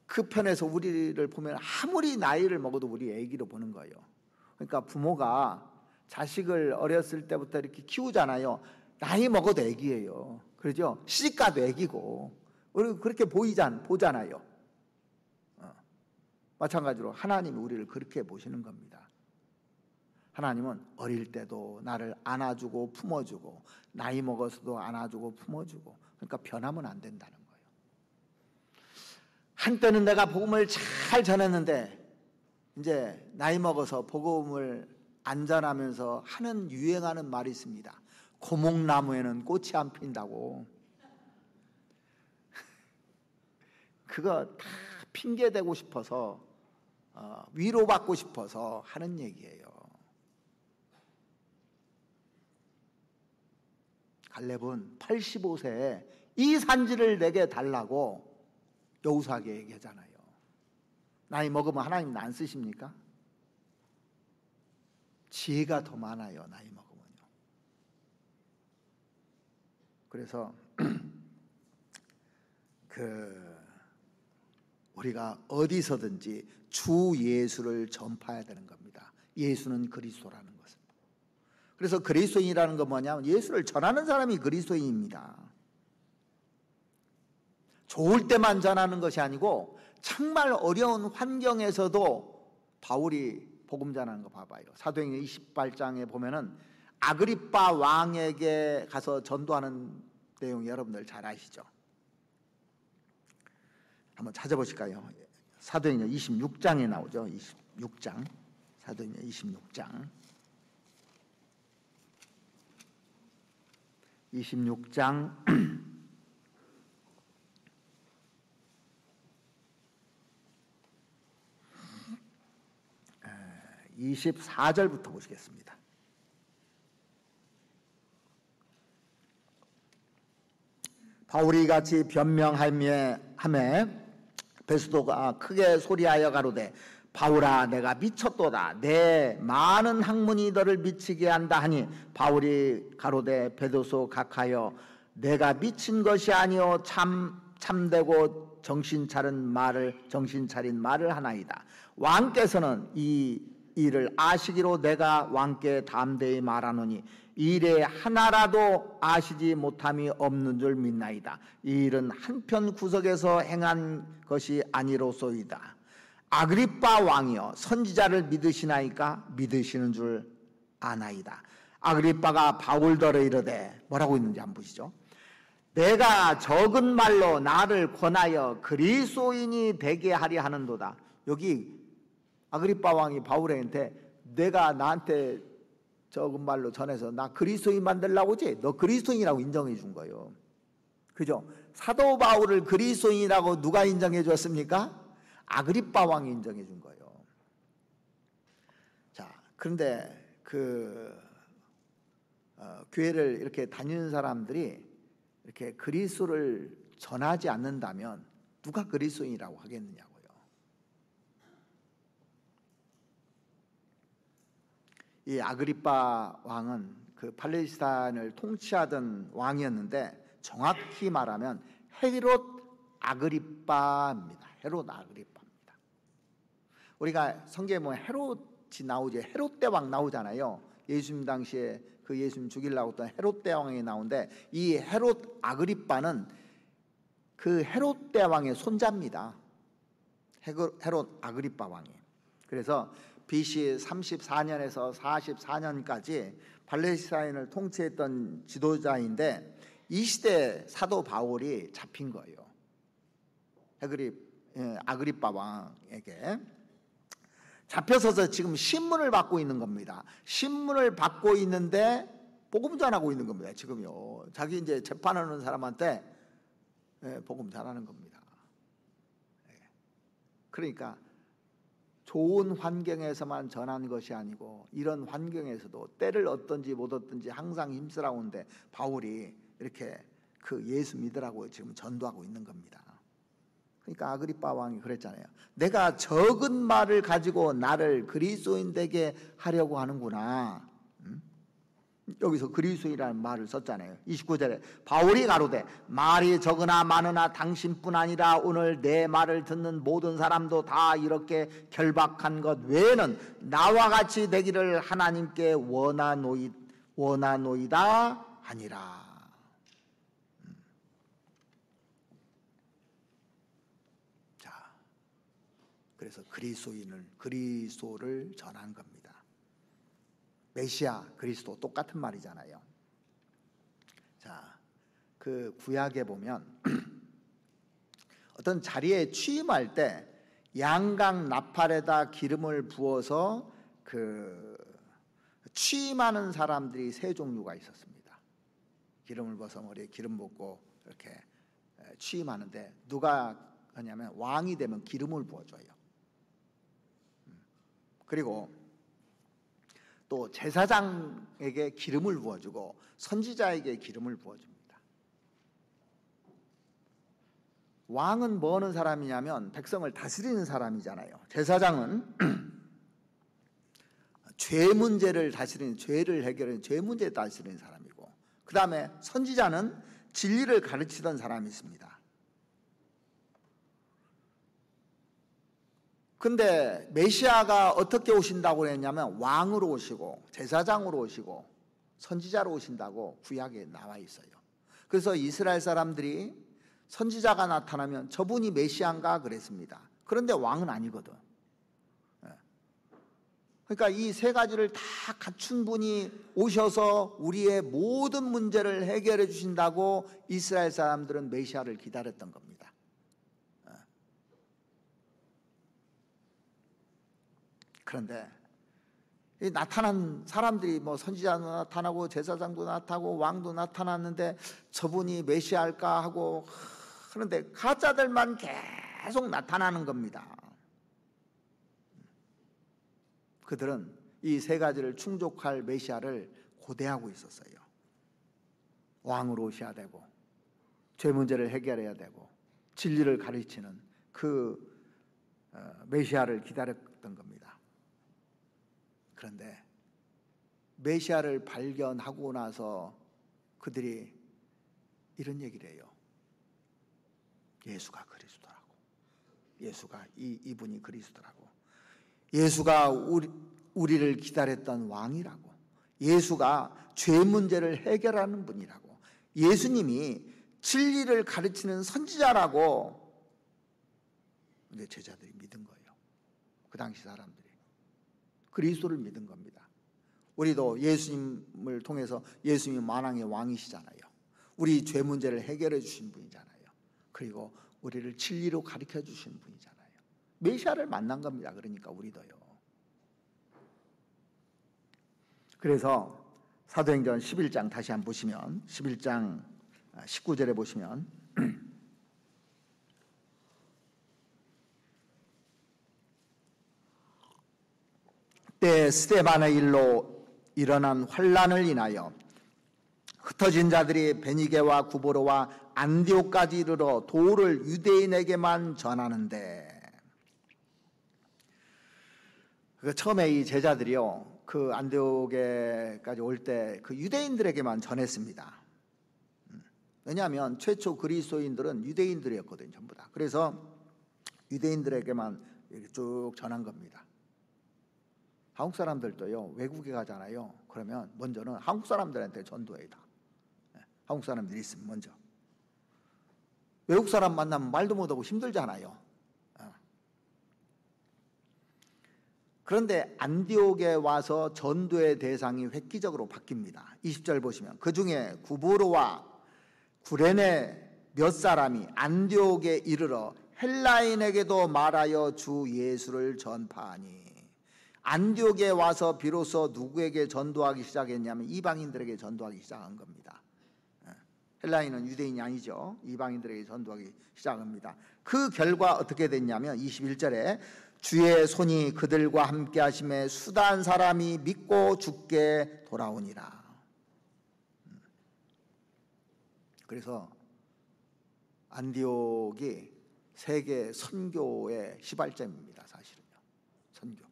그 편에서 우리를 보면 아무리 나이를 먹어도 우리 애기로 보는 거예요. 그러니까 부모가 자식을 어렸을 때부터 이렇게 키우잖아요. 나이 먹어도 애기예요. 그러죠? 시집가도 애기고. 우리 그렇게 보잖아요. 마찬가지로 하나님이 우리를 그렇게 보시는 겁니다. 하나님은 어릴 때도 나를 안아주고 품어주고 나이 먹어서도 안아주고 품어주고 그러니까 변하면 안 된다는 거예요. 한때는 내가 복음을 잘 전했는데 이제 나이 먹어서 복음을 안 전하면서 유행하는 말이 있습니다. 고목나무에는 꽃이 안 핀다고. 그거 다 핑계대고 싶어서 위로받고 싶어서 하는 얘기예요. 갈렙은 85세에 이 산지를 내게 달라고 여호수아에게 얘기하잖아요. 나이 먹으면 하나님 안 쓰십니까? 지혜가 더 많아요, 나이 먹으면요. 그래서 우리가 어디서든지 주 예수를 전파해야 되는 겁니다. 예수는 그리스도라는 것을. 그래서 그리스도인이라는 건 뭐냐면 예수를 전하는 사람이 그리스도인입니다. 좋을 때만 전하는 것이 아니고 정말 어려운 환경에서도 바울이 복음 전하는 거 봐봐요. 사도행전 28장에 보면은 아그리빠 왕에게 가서 전도하는 내용 여러분들 잘 아시죠? 한번 찾아보실까요? 사도행전 26장에 나오죠. 26장. 사도행전 26장. 26장 26장 24절부터 보시겠습니다. 바울이 같이 변명하며 베스도가 크게 소리하여 가로되 바울아 내가 미쳤도다. 내 많은 학문이 너를 미치게 한다 하니 바울이 가로되 베드소 각하여 내가 미친 것이 아니요 참되고 정신 차린 말을 하나이다. 왕께서는 이 일을 아시기로 내가 왕께 담대히 말하노니 이 일에 하나라도 아시지 못함이 없는 줄 믿나이다. 이 일은 한편 구석에서 행한 것이 아니로소이다. 아그리빠 왕이여 선지자를 믿으시나이까? 믿으시는 줄 아나이다. 아그리빠가 바울더러 이르되 뭐라고 있는지 한번 보시죠. 내가 적은 말로 나를 권하여 그리스도인이 되게 하려 하는도다. 여기 아그리빠 왕이 바울한테 내가 나한테 적은 말로 전해서 나 그리스도인 만들라고 하지? 너 그리스도인이라고 인정해 준 거예요. 그죠? 사도 바울을 그리스도인이라고 누가 인정해 줬습니까? 아그리빠 왕이 인정해 준 거예요. 자, 그런데 교회를 이렇게 다니는 사람들이 이렇게 그리스도를 전하지 않는다면 누가 그리스도인이라고 하겠느냐고요. 이 아그리빠 왕은 그 팔레스타인을 통치하던 왕이었는데 정확히 말하면 헤롯 아그리빠입니다. 헤롯 아그리빠입니다. 우리가 성경에 보면 헤롯이 나오죠. 헤롯 대왕 나오잖아요. 예수님 당시에 그 예수님 죽이려고 했던 헤롯 대왕이 나오는데 이 헤롯 아그리빠는 그 헤롯 대왕의 손자입니다. 헤롯 아그리빠 왕이. 그래서 BC 34년에서 44년까지 팔레스타인을 통치했던 지도자인데 이 시대 사도 바울이 잡힌 거예요. 아그리빠 왕에게 잡혀서서 지금 신문을 받고 있는 겁니다. 신문을 받고 있는데 복음 전하고 있는 겁니다. 지금요. 자기 이제 재판하는 사람한테 복음 전하는 겁니다. 그러니까 좋은 환경에서만 전한 것이 아니고 이런 환경에서도 때를 얻든지 못 얻든지 항상 힘쓰라오는데 바울이 이렇게 그 예수 믿으라고 지금 전도하고 있는 겁니다. 그러니까 아그리빠 왕이 그랬잖아요. 내가 적은 말을 가지고 나를 그리스도인 되게 하려고 하는구나. 여기서 그리스도인이라는 말을 썼잖아요. 29절에 바울이 가로되 말이 적으나 많으나 당신뿐 아니라 오늘 내 말을 듣는 모든 사람도 다 이렇게 결박한 것 외에는 나와 같이 되기를 하나님께 원하노이다 하니라. 자, 그래서 그리스도를 전한 겁니다. 메시아, 그리스도 똑같은 말이잖아요. 자, 그 구약에 보면 어떤 자리에 취임할 때 양각 나팔에다 기름을 부어서 그 취임하는 사람들이 세 종류가 있었습니다. 기름을 부어서 머리에 기름 붓고 이렇게 취임하는데 누가 하냐면 왕이 되면 기름을 부어줘요. 그리고 또 제사장에게 기름을 부어주고 선지자에게 기름을 부어줍니다. 왕은 뭐 하는 사람이냐면 백성을 다스리는 사람이잖아요. 제사장은 죄 문제를 다스리는, 죄를 해결하는 죄 문제를 다스리는 사람이고, 그 다음에 선지자는 진리를 가르치던 사람이 있습니다. 근데 메시아가 어떻게 오신다고 했냐면 왕으로 오시고 제사장으로 오시고 선지자로 오신다고 구약에 나와 있어요. 그래서 이스라엘 사람들이 선지자가 나타나면 저분이 메시아인가 그랬습니다. 그런데 왕은 아니거든. 그러니까 이 세 가지를 다 갖춘 분이 오셔서 우리의 모든 문제를 해결해 주신다고 이스라엘 사람들은 메시아를 기다렸던 겁니다. 그런데 이 나타난 사람들이 뭐 선지자도 나타나고 제사장도 나타나고 왕도 나타났는데 저분이 메시아일까 하고, 그런데 가짜들만 계속 나타나는 겁니다. 그들은 이 세 가지를 충족할 메시아를 고대하고 있었어요. 왕으로 오셔야 되고, 죄 문제를 해결해야 되고, 진리를 가르치는 그 메시아를 기다렸던 겁니다. 그런데 메시아를 발견하고 나서 그들이 이런 얘기를 해요. 예수가 그리스도라고. 예수가 이분이 그리스도라고. 예수가 우리를 기다렸던 왕이라고. 예수가 죄 문제를 해결하는 분이라고. 예수님이 진리를 가르치는 선지자라고. 근데 제자들이 믿은 거예요. 그 당시 사람들이 그리스도를 믿은 겁니다. 우리도 예수님을 통해서 예수님이 만왕의 왕이시잖아요. 우리 죄 문제를 해결해 주신 분이잖아요. 그리고 우리를 진리로 가르쳐 주신 분이잖아요. 메시아를 만난 겁니다. 그러니까 우리도요. 그래서 사도행전 11장 다시 한번 보시면 11장 19절에 보시면 때 스데반의 일로 일어난 환란을 인하여 흩어진 자들이 베니게와 구보로와 안디옥까지 이르러 도를 유대인에게만 전하는데, 처음에 이 제자들이요 그 안디옥에까지 올 때 그 유대인들에게만 전했습니다. 왜냐하면 최초 그리스도인들은 유대인들이었거든요, 전부 다. 그래서 유대인들에게만 이렇게 쭉 전한 겁니다. 한국 사람들도요 외국에 가잖아요. 그러면 먼저는 한국 사람들한테 전도해야 돼. 한국 사람들이 있으면 먼저. 외국 사람 만나면 말도 못하고 힘들잖아요. 그런데 안디옥에 와서 전도의 대상이 획기적으로 바뀝니다. 20절 보시면 그 중에 구브로와 구레네 몇 사람이 안디옥에 이르러 헬라인에게도 말하여 주 예수를 전파하니. 안디옥에 와서 비로소 누구에게 전도하기 시작했냐면 이방인들에게 전도하기 시작한 겁니다. 헬라인은 유대인이 아니죠. 이방인들에게 전도하기 시작합니다. 그 결과 어떻게 됐냐면 21절에 주의 손이 그들과 함께 하심에 수단 사람이 믿고 죽게 돌아오니라. 그래서 안디옥이 세계 선교의 시발점입니다. 사실은요. 선교.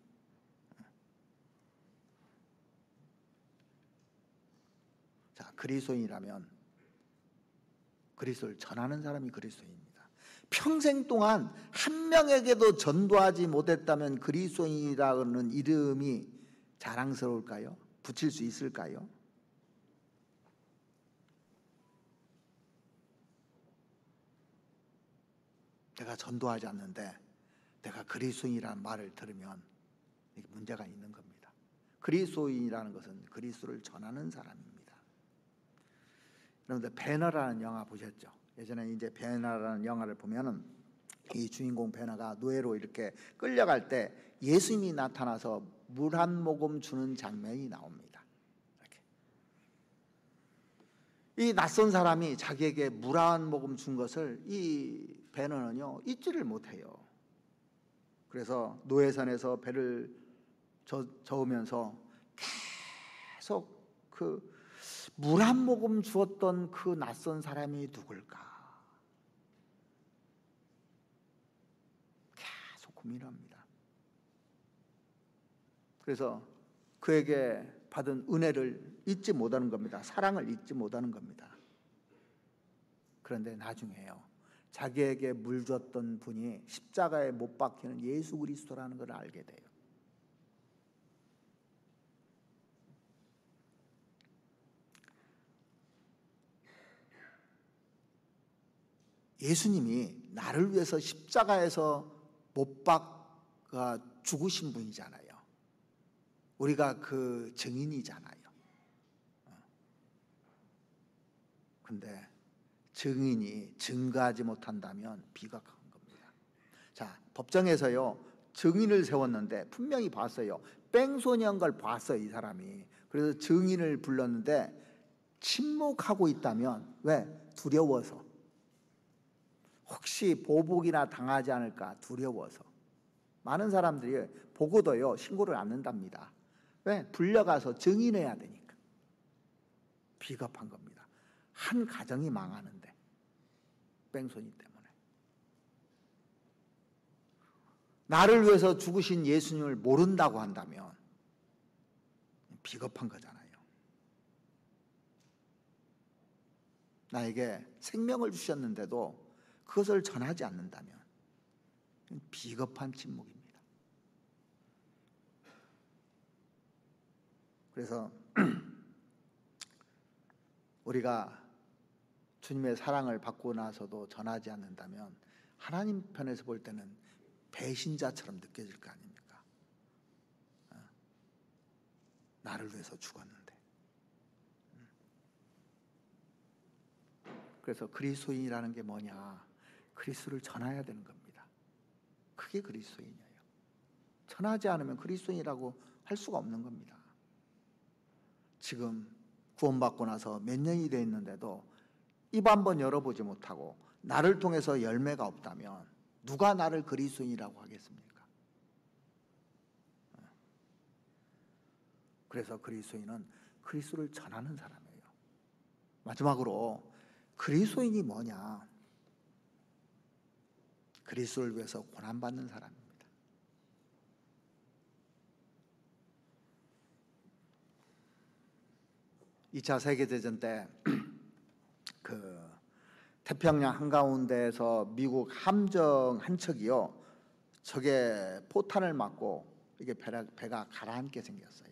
자, 그리스도인이라면 그리스도를 전하는 사람이 그리스도인입니다. 평생 동안 한 명에게도 전도하지 못했다면 그리스도인이라는 이름이 자랑스러울까요? 붙일 수 있을까요? 내가 전도하지 않는데 내가 그리스도인이라는 말을 들으면 이게 문제가 있는 겁니다. 그리스도인이라는 것은 그리스도를 전하는 사람입니다. 여러분들 베너라는 영화 보셨죠? 예전에 이제 베너라는 영화를 보면은 이 주인공 베너가 노예로 이렇게 끌려갈 때 예수님이 나타나서 물 한 모금 주는 장면이 나옵니다. 이렇게. 이 낯선 사람이 자기에게 물 한 모금 준 것을 이 베너는요 잊지를 못해요. 그래서 노예선에서 배를 저으면서 계속 그 물 한 모금 주었던 그 낯선 사람이 누굴까? 계속 고민합니다. 그래서 그에게 받은 은혜를 잊지 못하는 겁니다. 사랑을 잊지 못하는 겁니다. 그런데 나중에요. 자기에게 물 줬던 분이 십자가에 못 박히는 예수 그리스도라는 걸 알게 돼요. 예수님이 나를 위해서 십자가에서 못 박아 죽으신 분이잖아요. 우리가 그 증인이잖아요. 근데 증인이 증거하지 못한다면 비각한 겁니다. 자, 법정에서요 증인을 세웠는데 분명히 봤어요. 뺑소니한 걸 봤어요, 이 사람이. 그래서 증인을 불렀는데 침묵하고 있다면 왜? 두려워서. 혹시 보복이나 당하지 않을까 두려워서. 많은 사람들이 보고도요 신고를 안 한답니다. 왜? 불려가서 증인해야 되니까. 비겁한 겁니다. 한 가정이 망하는데 뺑소니 때문에. 나를 위해서 죽으신 예수님을 모른다고 한다면 비겁한 거잖아요. 나에게 생명을 주셨는데도 그것을 전하지 않는다면 비겁한 침묵입니다. 그래서 우리가 주님의 사랑을 받고 나서도 전하지 않는다면 하나님 편에서 볼 때는 배신자처럼 느껴질 거 아닙니까? 나를 위해서 죽었는데. 그래서 그리스도인이라는 게 뭐냐? 그리스도를 전해야 되는 겁니다. 그게 그리스도인이에요. 전하지 않으면 그리스도인이라고 할 수가 없는 겁니다. 지금 구원받고 나서 몇 년이 돼 있는데도 입 한번 열어보지 못하고 나를 통해서 열매가 없다면 누가 나를 그리스도인이라고 하겠습니까? 그래서 그리스도인은 그리스도를 전하는 사람이에요. 마지막으로 그리스도인이 뭐냐? 그리스도를 위해서 고난받는 사람입니다. 2차 세계대전 때 그 태평양 한가운데에서 미국 함정 한 척이요, 적의 포탄을 맞고 이게 배가 가라앉게 생겼어요.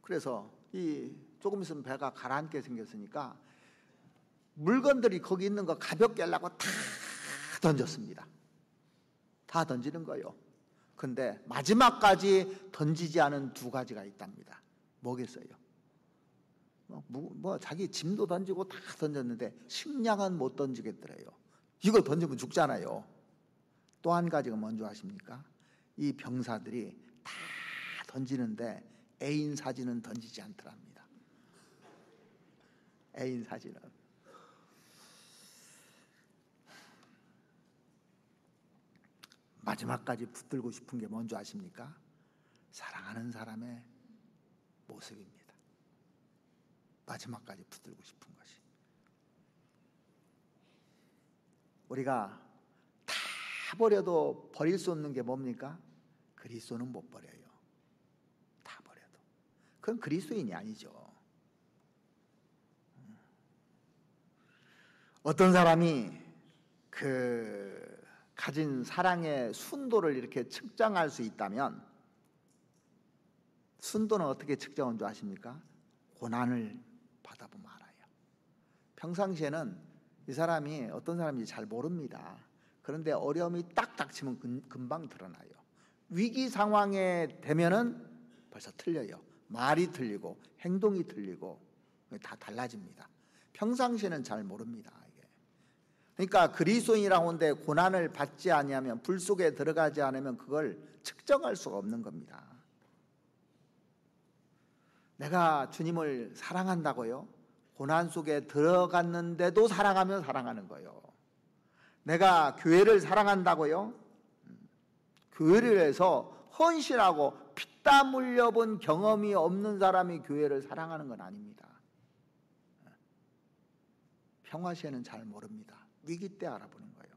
그래서 이 조금 있으면 배가 가라앉게 생겼으니까 물건들이 거기 있는 거 가볍게 하려고 다 던졌습니다. 다 던지는 거예요. 근데 마지막까지 던지지 않은 두 가지가 있답니다. 뭐겠어요? 자기 짐도 던지고 다 던졌는데 식량은 못 던지겠더래요. 이거 던지면 죽잖아요. 또 한 가지가 뭔지 아십니까? 이 병사들이 다 던지는데 애인 사진은 던지지 않더랍니다. 애인 사진은. 마지막까지 붙들고 싶은 게 뭔지 아십니까? 사랑하는 사람의 모습입니다. 마지막까지 붙들고 싶은 것이. 우리가 다 버려도 버릴 수 없는 게 뭡니까? 그리스도는 못 버려요. 다 버려도. 그건 그리스도인이 아니죠. 어떤 사람이 가진 사랑의 순도를 이렇게 측정할 수 있다면, 순도는 어떻게 측정한 줄 아십니까? 고난을 받아보면 알아요. 평상시에는 이 사람이 어떤 사람인지 잘 모릅니다. 그런데 어려움이 딱 닥치면 금방 드러나요. 위기 상황에 되면은 벌써 틀려요. 말이 틀리고 행동이 틀리고 다 달라집니다. 평상시에는 잘 모릅니다. 이게. 그러니까 그리스도인이라고 하는데 고난을 받지 아니하면, 불 속에 들어가지 않으면 그걸 측정할 수가 없는 겁니다. 내가 주님을 사랑한다고요? 고난 속에 들어갔는데도 사랑하면 사랑하는 거예요. 내가 교회를 사랑한다고요? 교회를 위해서 헌신하고 피땀 흘려본 경험이 없는 사람이 교회를 사랑하는 건 아닙니다. 평화시에는 잘 모릅니다. 위기 때 알아보는 거예요.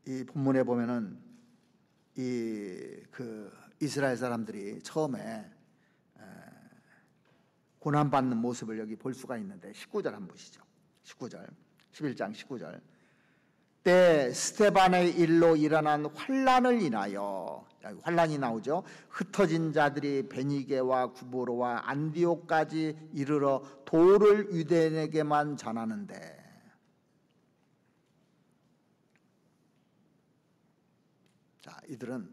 이 본문에 보면은 이스라엘 사람들이 처음에 고난받는 모습을 여기 볼 수가 있는데 19절 한번 보시죠. 19절, 11장 19절. 때 스데반의 일로 일어난 환난을 인하여, 환난이 나오죠. 흩어진 자들이 베니게와 구보로와 안디옥까지 이르러 도를 유대인에게만 전하는데, 자, 이들은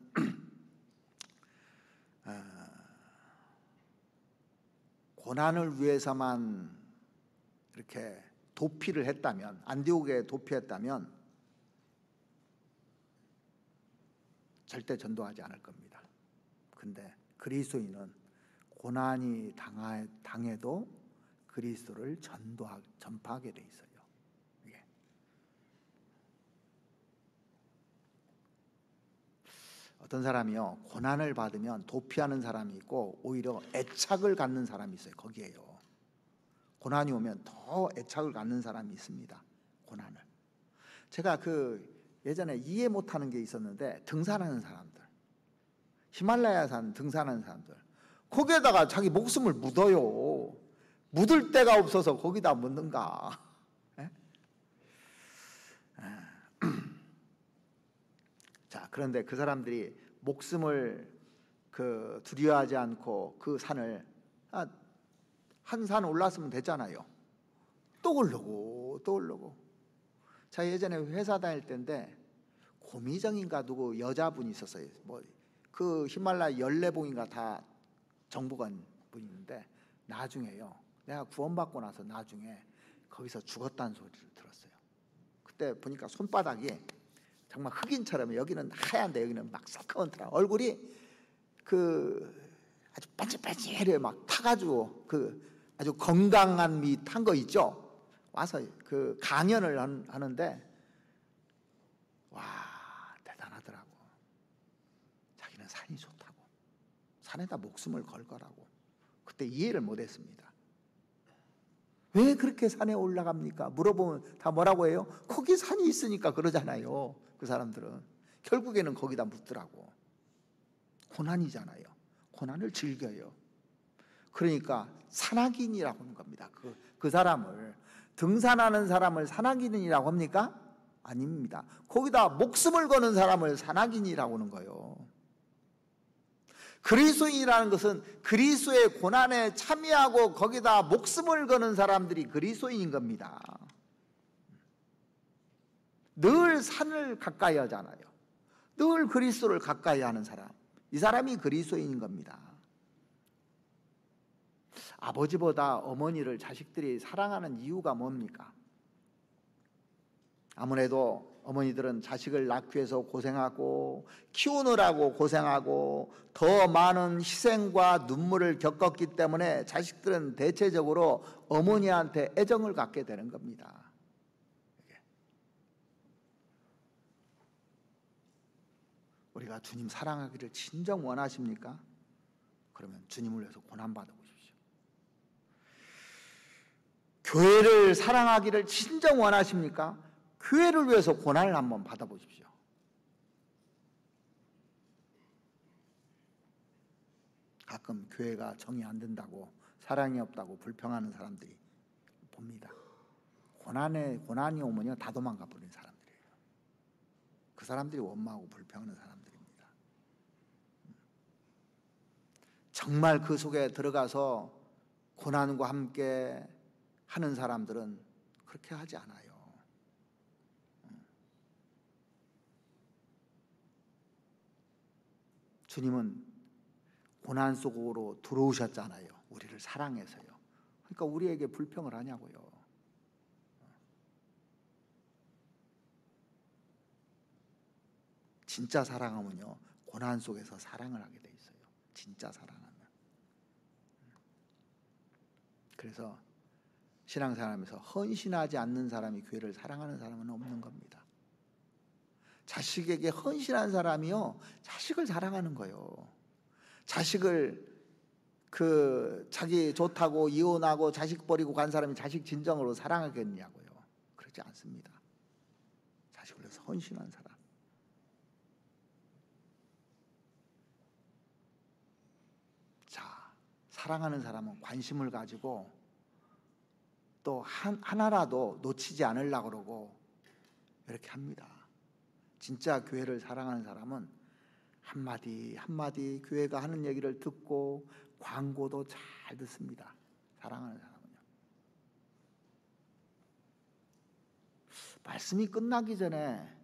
고난을 위해서만 이렇게 도피를 했다면, 안디옥에 도피했다면 절대 전도하지 않을 겁니다. 근데 그리스도인은 고난이 당해도 그리스도를 전파하게 돼 있어요. 이게. 어떤 사람이요, 고난을 받으면 도피하는 사람이 있고 오히려 애착을 갖는 사람이 있어요. 거기에요. 고난이 오면 더 애착을 갖는 사람이 있습니다. 고난을. 제가 예전에 이해 못하는 게 있었는데, 등산하는 사람들, 히말라야산 등산하는 사람들, 거기에다가 자기 목숨을 묻어요. 묻을 데가 없어서 거기다 묻는가? 예? 자, 그런데 그 사람들이 목숨을 두려워하지 않고 그 산을 한 산 올랐으면 됐잖아요. 또 오르고 또 오르고. 자, 예전에 회사 다닐 때인데 고미정인가 누구 여자분이 있었어요. 그 히말라야 14봉인가 다 정복한 분이 있는데, 나중에요, 내가 구원받고 나서 나중에 거기서 죽었다는 소리를 들었어요. 그때 보니까 손바닥이 정말 흑인처럼, 여기는 하얀데 여기는 막 새까맣더라. 얼굴이 아주 반질반질해. 막 타가지고 아주 건강한 미 탄 거 있죠. 와서 강연을 하는데, 와, 대단하더라고. 자기는 산이 좋다고, 산에다 목숨을 걸 거라고. 그때 이해를 못했습니다. 왜 그렇게 산에 올라갑니까? 물어보면 다 뭐라고 해요? 거기 산이 있으니까 그러잖아요. 그 사람들은 결국에는 거기다 묻더라고. 고난이잖아요. 고난을 즐겨요. 그러니까 산악인이라고 하는 겁니다. 그 사람을, 등산하는 사람을 산악인이라고 합니까? 아닙니다. 거기다 목숨을 거는 사람을 산악인이라고 하는 거예요. 그리스도인이라는 것은 그리스도의 고난에 참여하고 거기다 목숨을 거는 사람들이 그리스도인인 겁니다. 늘 산을 가까이 하잖아요. 늘 그리스도를 가까이 하는 사람, 이 사람이 그리스도인인 겁니다. 아버지보다 어머니를 자식들이 사랑하는 이유가 뭡니까? 아무래도 어머니들은 자식을 낳기 위해서 고생하고 키우느라고 고생하고 더 많은 희생과 눈물을 겪었기 때문에 자식들은 대체적으로 어머니한테 애정을 갖게 되는 겁니다. 우리가 주님 사랑하기를 진정 원하십니까? 그러면 주님을 위해서 고난받아 보십시오. 교회를 사랑하기를 진정 원하십니까? 교회를 위해서 고난을 한번 받아보십시오. 가끔 교회가 정이 안 된다고, 사랑이 없다고 불평하는 사람들이 봅니다. 고난이 오면요 다 도망가 버린 사람들이에요. 그 사람들이 원망하고 불평하는 사람들입니다. 정말 그 속에 들어가서 고난과 함께 하는 사람들은 그렇게 하지 않아요. 주님은 고난 속으로 들어오셨잖아요. 우리를 사랑해서요. 그러니까 우리에게 불평을 하냐고요. 진짜 사랑하면요 고난 속에서 사랑을 하게 돼 있어요. 진짜 사랑하면. 그래서 신앙생활하면서 헌신하지 않는 사람이 교회를 사랑하는 사람은 없는 겁니다. 자식에게 헌신한 사람이요 자식을 사랑하는 거예요. 자식을 자기 좋다고 이혼하고 자식 버리고 간 사람이 자식 진정으로 사랑하겠냐고요. 그렇지 않습니다. 자식을 위해서 헌신한 사람. 자, 사랑하는 사람은 관심을 가지고 또 하나라도 놓치지 않으려고 그러고 이렇게 합니다. 진짜 교회를 사랑하는 사람은 한마디 한마디 교회가 하는 얘기를 듣고 광고도 잘 듣습니다. 사랑하는 사람은요. 말씀이 끝나기 전에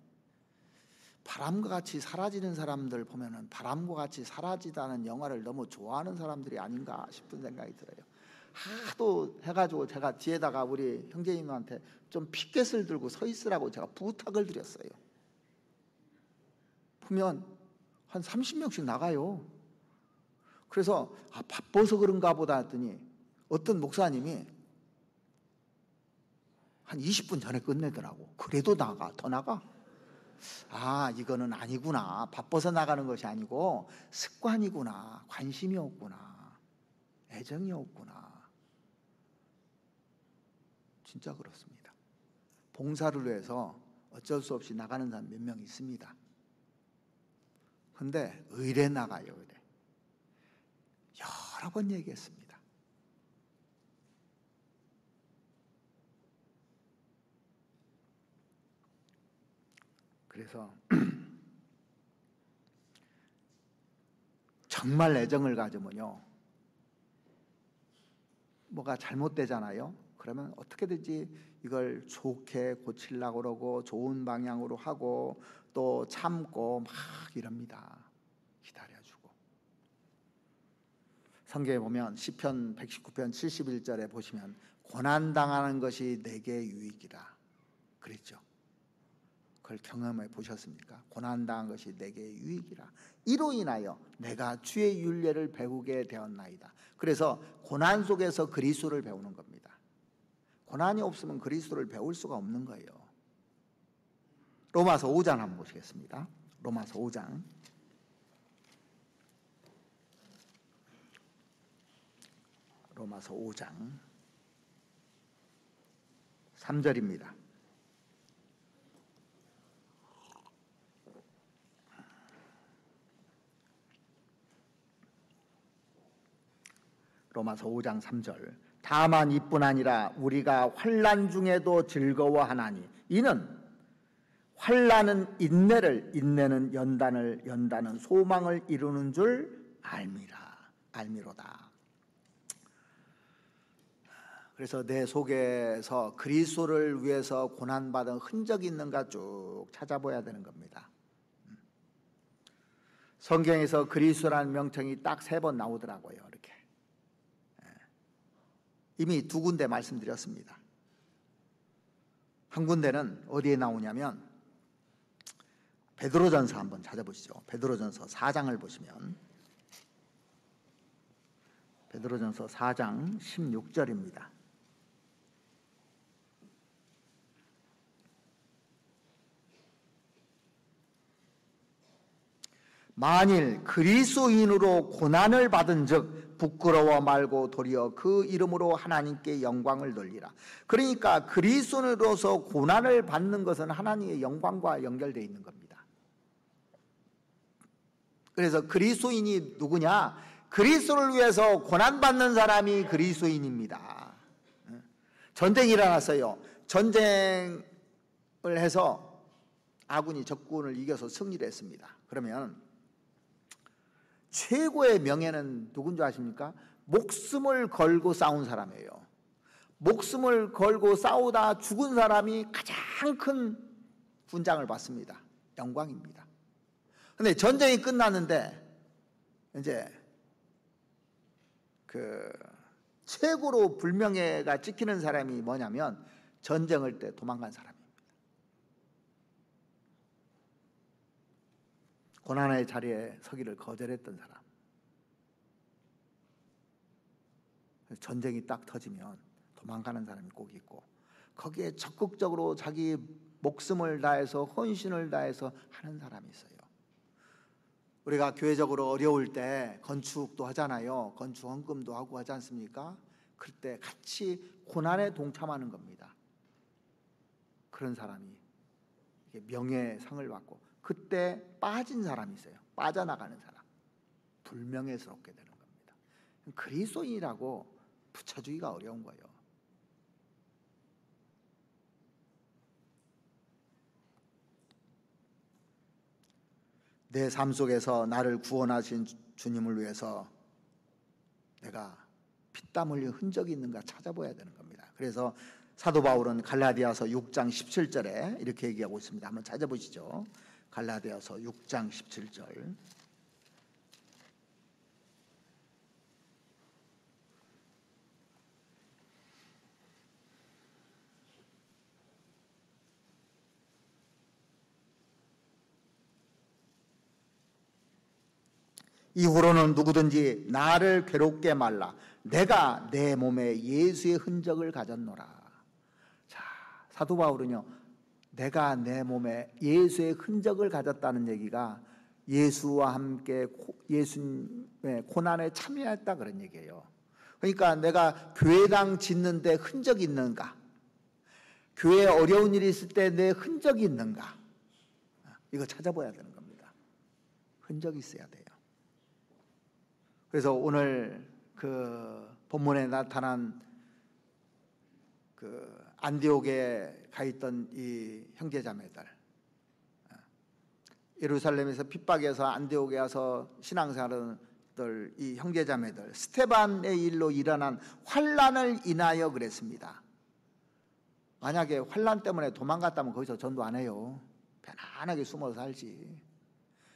바람과 같이 사라지는 사람들 보면은 바람과 같이 사라지다는 영화를 너무 좋아하는 사람들이 아닌가 싶은 생각이 들어요. 하도 해가지고 제가 뒤에다가 우리 형제님한테 좀 피켓을 들고 서 있으라고 제가 부탁을 드렸어요. 보면 한 30명씩 나가요. 그래서 바빠서 그런가 보다 했더니 어떤 목사님이 한 20분 전에 끝내더라고. 그래도 더 나가? 아, 이거는 아니구나. 바빠서 나가는 것이 아니고 습관이구나. 관심이 없구나. 애정이 없구나. 진짜 그렇습니다. 봉사를 위해서 어쩔 수 없이 나가는 사람 몇 명 있습니다. 근데 의뢰 나가요, 의뢰. 여러 번 얘기했습니다. 그래서 정말 애정을 가지면요, 뭐가 잘못되잖아요. 그러면 어떻게든지 이걸 좋게 고치려고 그러고 좋은 방향으로 하고 또 참고 막 이럽니다. 기다려주고. 성경에 보면 시편 119편 71절에 보시면 고난당하는 것이 내게 유익이라 그랬죠. 그걸 경험해 보셨습니까? 고난당한 것이 내게 유익이라. 이로 인하여 내가 주의 율례를 배우게 되었나이다. 그래서 고난 속에서 그리스도를 배우는 겁니다. 고난이 없으면 그리스도를 배울 수가 없는 거예요. 로마서 5장 한번 보시겠습니다. 로마서 5장. 로마서 5장 3절입니다. 로마서 5장 3절. 다만 이뿐 아니라 우리가 환난 중에도 즐거워하나니 이는 환난은 인내를, 인내는 연단을, 연단은 소망을 이루는 줄 알미로다. 그래서 내 속에서 그리스도를 위해서 고난받은 흔적이 있는가 쭉 찾아봐야 되는 겁니다. 성경에서 그리스도라는 명칭이 딱 3번 나오더라고요. 이렇게 이미 2군데 말씀드렸습니다. 한 군데는 어디에 나오냐면 베드로전서 한번 찾아보시죠. 베드로전서 4장을 보시면 베드로전서 4장 16절입니다. 만일 그리스도인으로 고난을 받은 즉 부끄러워 말고 도리어 그 이름으로 하나님께 영광을 돌리라. 그러니까 그리스도인으로서 고난을 받는 것은 하나님의 영광과 연결되어 있는 겁니다. 그래서 그리스도인이 누구냐? 그리스도를 위해서 고난받는 사람이 그리스도인입니다. 전쟁이 일어났어요. 전쟁을 해서 아군이 적군을 이겨서 승리를 했습니다. 그러면 최고의 명예는 누군지 아십니까? 목숨을 걸고 싸운 사람이에요. 목숨을 걸고 싸우다 죽은 사람이 가장 큰 훈장을 받습니다. 영광입니다. 그런데 전쟁이 끝났는데 이제 최고로 불명예가 찍히는 사람이 뭐냐면 전쟁을 때 도망간 사람입니다. 고난의 자리에 서기를 거절했던 사람. 전쟁이 딱 터지면 도망가는 사람이 꼭 있고 거기에 적극적으로 자기 목숨을 다해서 헌신을 다해서 하는 사람이 있어요. 우리가 교회적으로 어려울 때 건축도 하잖아요. 건축 헌금도 하고 하지 않습니까? 그때 같이 고난에 동참하는 겁니다. 그런 사람이 명예상을 받고 그때 빠진 사람이 있어요. 빠져나가는 사람. 불명예스럽게 되는 겁니다. 그리스도인이라고 붙여주기가 어려운 거예요. 내 삶 속에서 나를 구원하신 주님을 위해서 내가 피땀 흘린 흔적이 있는가 찾아봐야 되는 겁니다. 그래서 사도 바울은 갈라디아서 6장 17절에 이렇게 얘기하고 있습니다. 한번 찾아보시죠. 갈라디아서 6장 17절. 이후로는 누구든지 나를 괴롭게 말라. 내가 내 몸에 예수의 흔적을 가졌노라. 자, 사도 바울은요, 내가 내 몸에 예수의 흔적을 가졌다는 얘기가 예수와 함께 예수님의 고난에 참여했다 그런 얘기예요. 그러니까 내가 교회당 짓는데 흔적이 있는가? 교회에 어려운 일이 있을 때 내 흔적이 있는가? 이거 찾아봐야 되는 겁니다. 흔적이 있어야 돼요. 그래서 오늘 그 본문에 나타난 그 안디옥에 가 있던 이 형제자매들, 예루살렘에서 핍박해서 안디옥에 와서 신앙생활을 이 형제자매들, 스테반의 일로 일어난 환난을 인하여 그랬습니다. 만약에 환난 때문에 도망갔다면 거기서 전도 안 해요. 편안하게 숨어서 살지.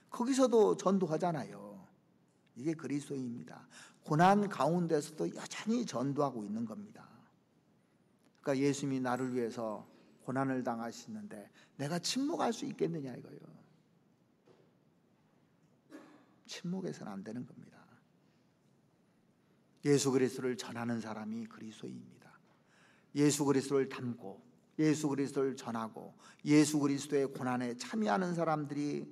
거기서도 전도하잖아요. 이게 그리스도인입니다. 고난 가운데서도 여전히 전도하고 있는 겁니다. 그러니까 예수님이 나를 위해서 고난을 당하시는데 내가 침묵할 수 있겠느냐 이거예요. 침묵해서는 안 되는 겁니다. 예수 그리스도를 전하는 사람이 그리스도인입니다. 예수 그리스도를 담고 예수 그리스도를 전하고 예수 그리스도의 고난에 참여하는 사람들이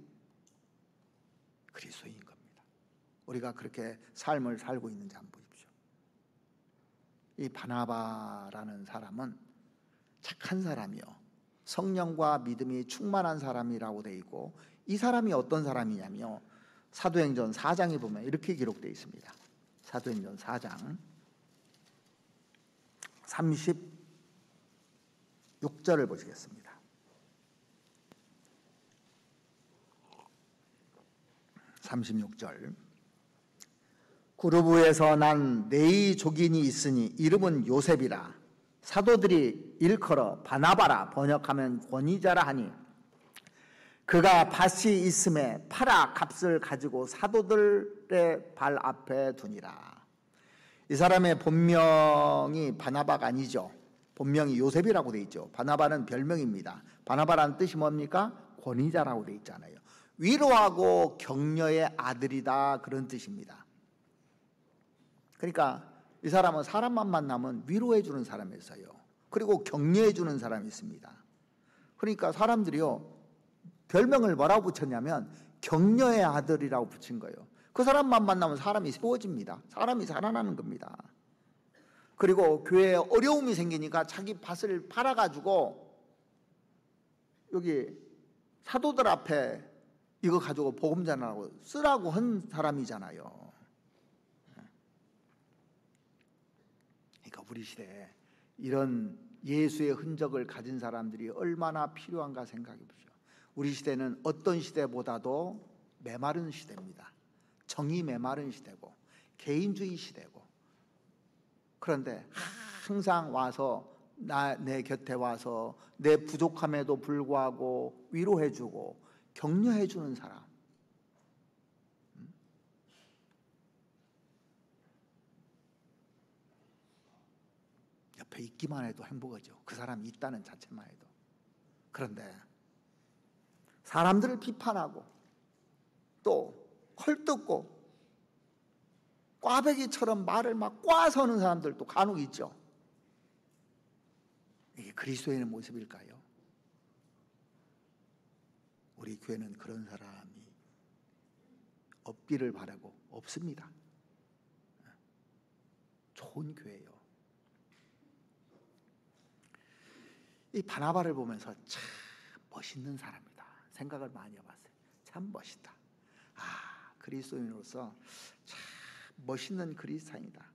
그리스도인 겁니다. 우리가 그렇게 삶을 살고 있는지 한번 보십시오. 이 바나바라는 사람은 착한 사람이요, 성령과 믿음이 충만한 사람이라고 되어 있고, 이 사람이 어떤 사람이냐면요, 사도행전 4장에 보면 이렇게 기록되어 있습니다. 사도행전 4장 36절을 보시겠습니다. 36절. 구르부에서 난 네이 족인이 있으니 이름은 요셉이라. 사도들이 일컬어 바나바라, 번역하면 권위자라 하니, 그가 밭이 있음에 팔아 값을 가지고 사도들의 발 앞에 두니라. 이 사람의 본명이 바나바가 아니죠. 본명이 요셉이라고 되어 있죠. 바나바는 별명입니다. 바나바라는 뜻이 뭡니까? 권위자라고 되어 있잖아요. 위로하고 격려의 아들이다, 그런 뜻입니다. 그러니까 이 사람은 사람만 만나면 위로해 주는 사람이었어요. 그리고 격려해 주는 사람이 있습니다. 그러니까 사람들이요, 별명을 뭐라고 붙였냐면 격려의 아들이라고 붙인 거예요. 그 사람만 만나면 사람이 세워집니다. 사람이 살아나는 겁니다. 그리고 교회에 어려움이 생기니까 자기 밭을 팔아가지고 여기 사도들 앞에 이거 가지고 복음 전하라고 쓰라고 한 사람이잖아요. 그러니까 우리 시대에 이런 예수의 흔적을 가진 사람들이 얼마나 필요한가 생각해 보십시오. 우리 시대는 어떤 시대보다도 메마른 시대입니다. 정이 메마른 시대고 개인주의 시대고, 그런데 항상 와서 내 곁에 와서 내 부족함에도 불구하고 위로해주고 격려해주는 사람, 옆에 있기만 해도 행복하죠. 그 사람이 있다는 자체만 해도. 그런데 사람들을 비판하고 또 헐뜯고 꽈배기처럼 말을 막 꽈서는 사람들도 간혹 있죠. 이게 그리스도인의 모습일까요? 우리 교회는 그런 사람이 없기를 바라고 없습니다. 좋은 교회예요. 이 바나바를 보면서 참 멋있는 사람이다 생각을 많이 해봤어요. 참 멋있다. 그리스도인으로서 참 멋있는 그리스도인이다.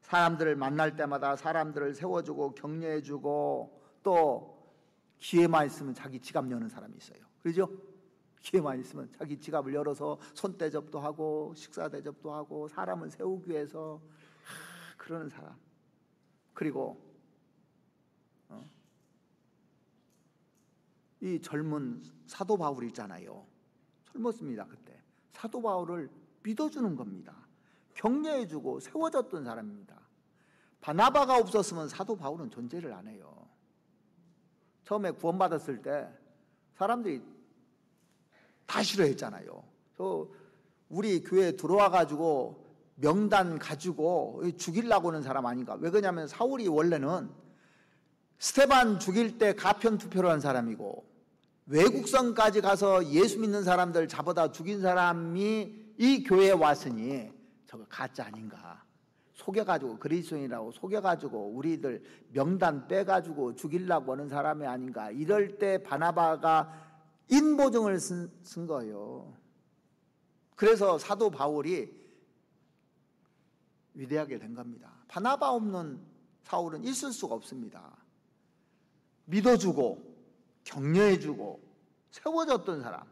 사람들을 만날 때마다 사람들을 세워주고 격려해주고, 또 기회만 있으면 자기 지갑 여는 사람이 있어요. 그렇죠? 기회만 있으면 자기 지갑을 열어서 손대접도 하고 식사 대접도 하고 사람을 세우기 위해서 그러는 사람. 그리고 이 젊은 사도 바울이 있잖아요. 젊었습니다. 그때 사도 바울을 믿어주는 겁니다. 격려해주고 세워졌던 사람입니다. 바나바가 없었으면 사도 바울은 존재를 안 해요. 처음에 구원받았을 때 사람들이 다 싫어했잖아요. 우리 교회에 들어와가지고 명단 가지고 죽이려고 하는 사람 아닌가. 왜 그러냐면 사울이 원래는 스데반 죽일 때 가편투표를 한 사람이고 외국성까지 가서 예수 믿는 사람들 잡아다 죽인 사람이 이 교회에 왔으니 저거 가짜 아닌가, 속여가지고 그리스도인이라고 속여가지고 우리들 명단 빼가지고 죽이려고 하는 사람이 아닌가. 이럴 때 바나바가 인보증을 쓴 거예요. 그래서 사도 바울이 위대하게 된 겁니다. 바나바 없는 사울은 있을 수가 없습니다. 믿어주고 격려해주고 세워줬던 사람,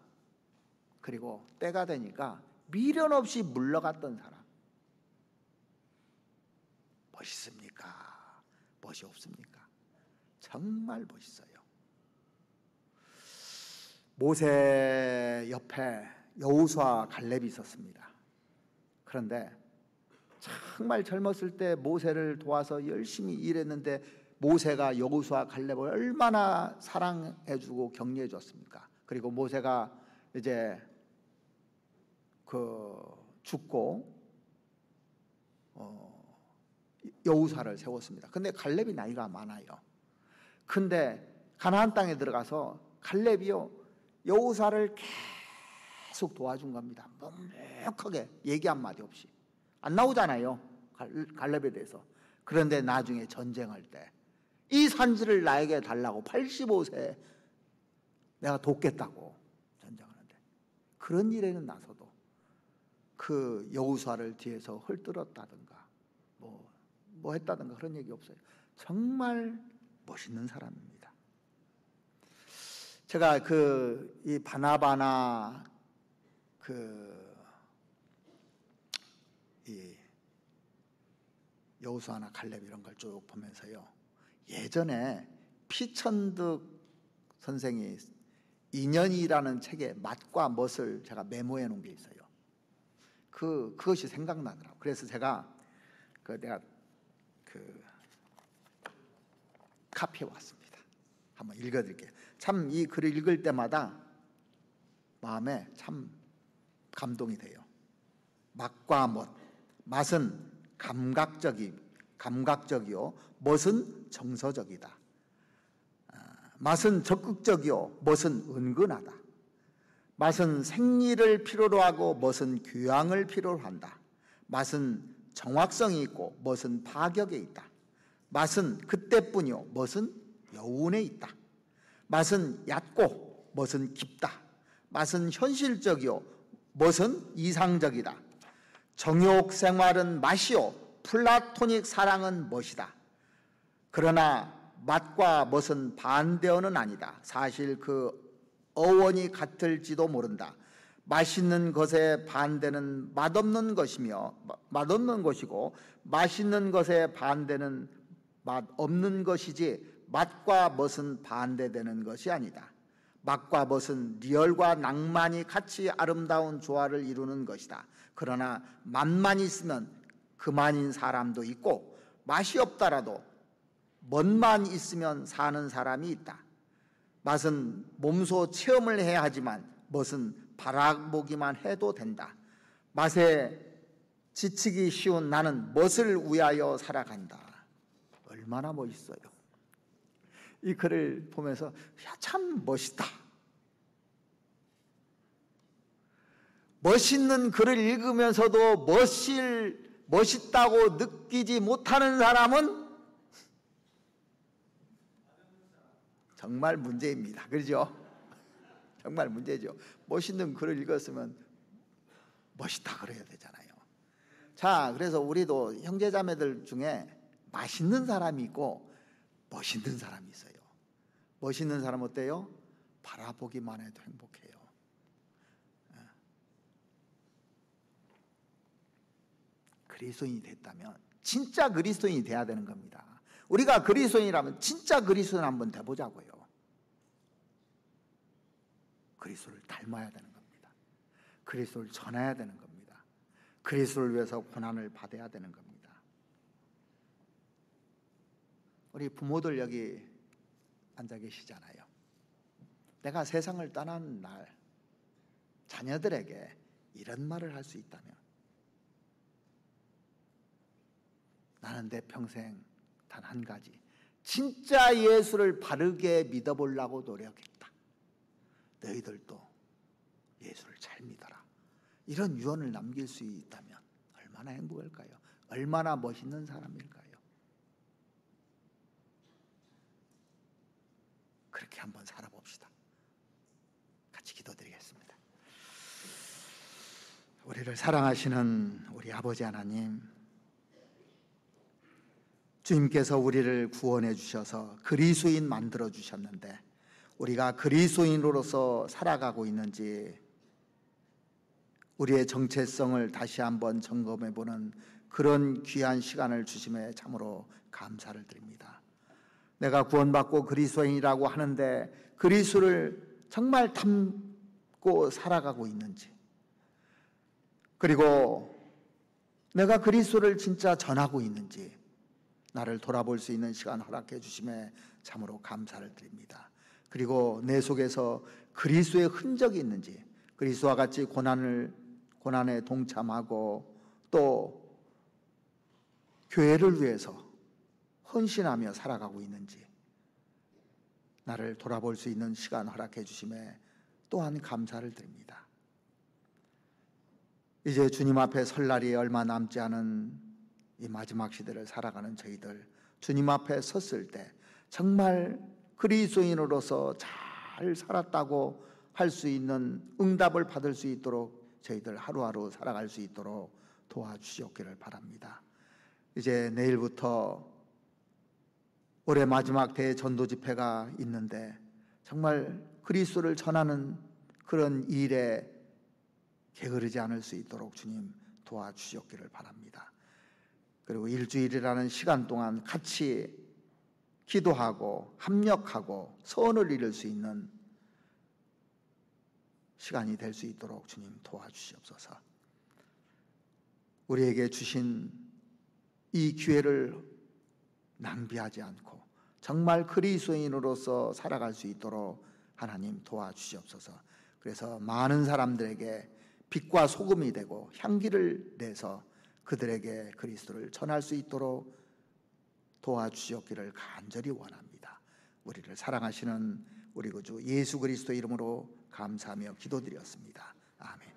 그리고 때가 되니까 미련 없이 물러갔던 사람. 멋있습니까? 멋이 없습니까? 정말 멋있어요. 모세 옆에 여호수아 갈렙이 있었습니다. 그런데 정말 젊었을 때 모세를 도와서 열심히 일했는데 모세가 여호수아 갈렙을 얼마나 사랑해주고 격려해줬습니까? 그리고 모세가 이제 죽고 여호수아를 세웠습니다. 근데 갈렙이 나이가 많아요. 근데 가나안 땅에 들어가서 갈렙이요 여호수아를 계속 도와준 겁니다. 묵묵하게 얘기 한마디 없이. 안 나오잖아요, 갈렙에 대해서. 그런데 나중에 전쟁할 때 이 산지를 나에게 달라고 85세에 내가 돕겠다고 전쟁하는데, 그런 일에는 나서도 그 여호수아를 뒤에서 헐뜯었다든가 뭐 했다든가 그런 얘기 없어요. 정말 멋있는 사람입니다. 제가 이 바나바나 이 여호수아나 갈렙 이런 걸 쭉 보면서요, 예전에 피천득 선생이 인연이라는 책에 맛과 멋을 제가 메모해 놓은 게 있어요. 그것이 생각나더라고요. 그래서 제가 내가 카피해 왔습니다. 한번 읽어드릴게요. 참 이 글을 읽을 때마다 마음에 참 감동이 돼요. 맛과 멋. 맛은 감각적이요, 멋은 정서적이다. 맛은 적극적이요, 멋은 은근하다. 맛은 생리를 필요로 하고 멋은 교양을 필요로 한다. 맛은 정확성이 있고 멋은 파격에 있다. 맛은 그때뿐이요, 멋은 여운에 있다. 맛은 얕고 멋은 깊다. 맛은 현실적이요, 멋은 이상적이다. 정욕 생활은 맛이요, 플라토닉 사랑은 멋이다. 그러나 맛과 멋은 반대어는 아니다. 사실 그 어원이 같을지도 모른다. 맛있는 것의 반대는 맛없는 것이고 맛있는 것의 반대는 맛없는 것이지 맛과 멋은 반대되는 것이 아니다. 맛과 멋은 리얼과 낭만이 같이 아름다운 조화를 이루는 것이다. 그러나 맛만 있으면 그만인 사람도 있고 맛이 없더라도 멋만 있으면 사는 사람이 있다. 맛은 몸소 체험을 해야 하지만 멋은 바라보기만 해도 된다. 맛에 지치기 쉬운 나는 멋을 위하여 살아간다. 얼마나 멋있어요. 이 글을 보면서 참 멋있다. 멋있는 글을 읽으면서도 멋있다고 느끼지 못하는 사람은 정말 문제입니다. 그렇죠? 정말 문제죠. 멋있는 글을 읽었으면 멋있다 그래야 되잖아요. 자, 그래서 우리도 형제자매들 중에 맛있는 사람이 있고 멋있는 사람이 있어요. 멋있는 사람 어때요? 바라보기만 해도 행복해요. 그리스도인이 됐다면 진짜 그리스도인이 돼야 되는 겁니다. 우리가 그리스도인이라면 진짜 그리스도인 한번 돼보자고요. 그리스도를 닮아야 되는 겁니다. 그리스도를 전해야 되는 겁니다. 그리스도를 위해서 고난을 받아야 되는 겁니다. 우리 부모들 여기 앉아 계시잖아요. 내가 세상을 떠나는 날 자녀들에게 이런 말을 할 수 있다면, 나는 내 평생 단 한 가지 진짜 예수를 바르게 믿어보려고 노력했다. 너희들도 예수를 잘 믿어라. 이런 유언을 남길 수 있다면 얼마나 행복할까요? 얼마나 멋있는 사람일까요? 그렇게 한번 살아봅시다. 같이 기도드리겠습니다. 우리를 사랑하시는 우리 아버지 하나님, 주님께서 우리를 구원해 주셔서 그리스도인 만들어 주셨는데 우리가 그리스도인으로서 살아가고 있는지 우리의 정체성을 다시 한번 점검해 보는 그런 귀한 시간을 주심에 참으로 감사를 드립니다. 내가 구원받고 그리스도인이라고 하는데 그리스도를 정말 닮고 살아가고 있는지, 그리고 내가 그리스도를 진짜 전하고 있는지 나를 돌아볼 수 있는 시간 허락해 주심에 참으로 감사를 드립니다. 그리고 내 속에서 그리스도의 흔적이 있는지, 그리스도와 같이 고난에 동참하고 또 교회를 위해서 헌신하며 살아가고 있는지 나를 돌아볼 수 있는 시간 허락해 주심에 또한 감사를 드립니다. 이제 주님 앞에 설 날이 얼마 남지 않은 이 마지막 시대를 살아가는 저희들, 주님 앞에 섰을 때 정말 그리스도인으로서 잘 살았다고 할 수 있는 응답을 받을 수 있도록 저희들 하루하루 살아갈 수 있도록 도와주시옵기를 바랍니다. 이제 내일부터 올해 마지막 대전도 집회가 있는데 정말 그리스도를 전하는 그런 일에 게으르지 않을 수 있도록 주님 도와주시옵기를 바랍니다. 그리고 일주일이라는 시간 동안 같이 기도하고 합력하고 선을 이룰 수 있는 시간이 될 수 있도록 주님 도와주시옵소서. 우리에게 주신 이 기회를 낭비하지 않고 정말 그리스도인으로서 살아갈 수 있도록 하나님 도와주시옵소서. 그래서 많은 사람들에게 빛과 소금이 되고 향기를 내서 그들에게 그리스도를 전할 수 있도록 도와주시옵기를 간절히 원합니다. 우리를 사랑하시는 우리 구주 예수 그리스도 이름으로 감사하며 기도드렸습니다. 아멘.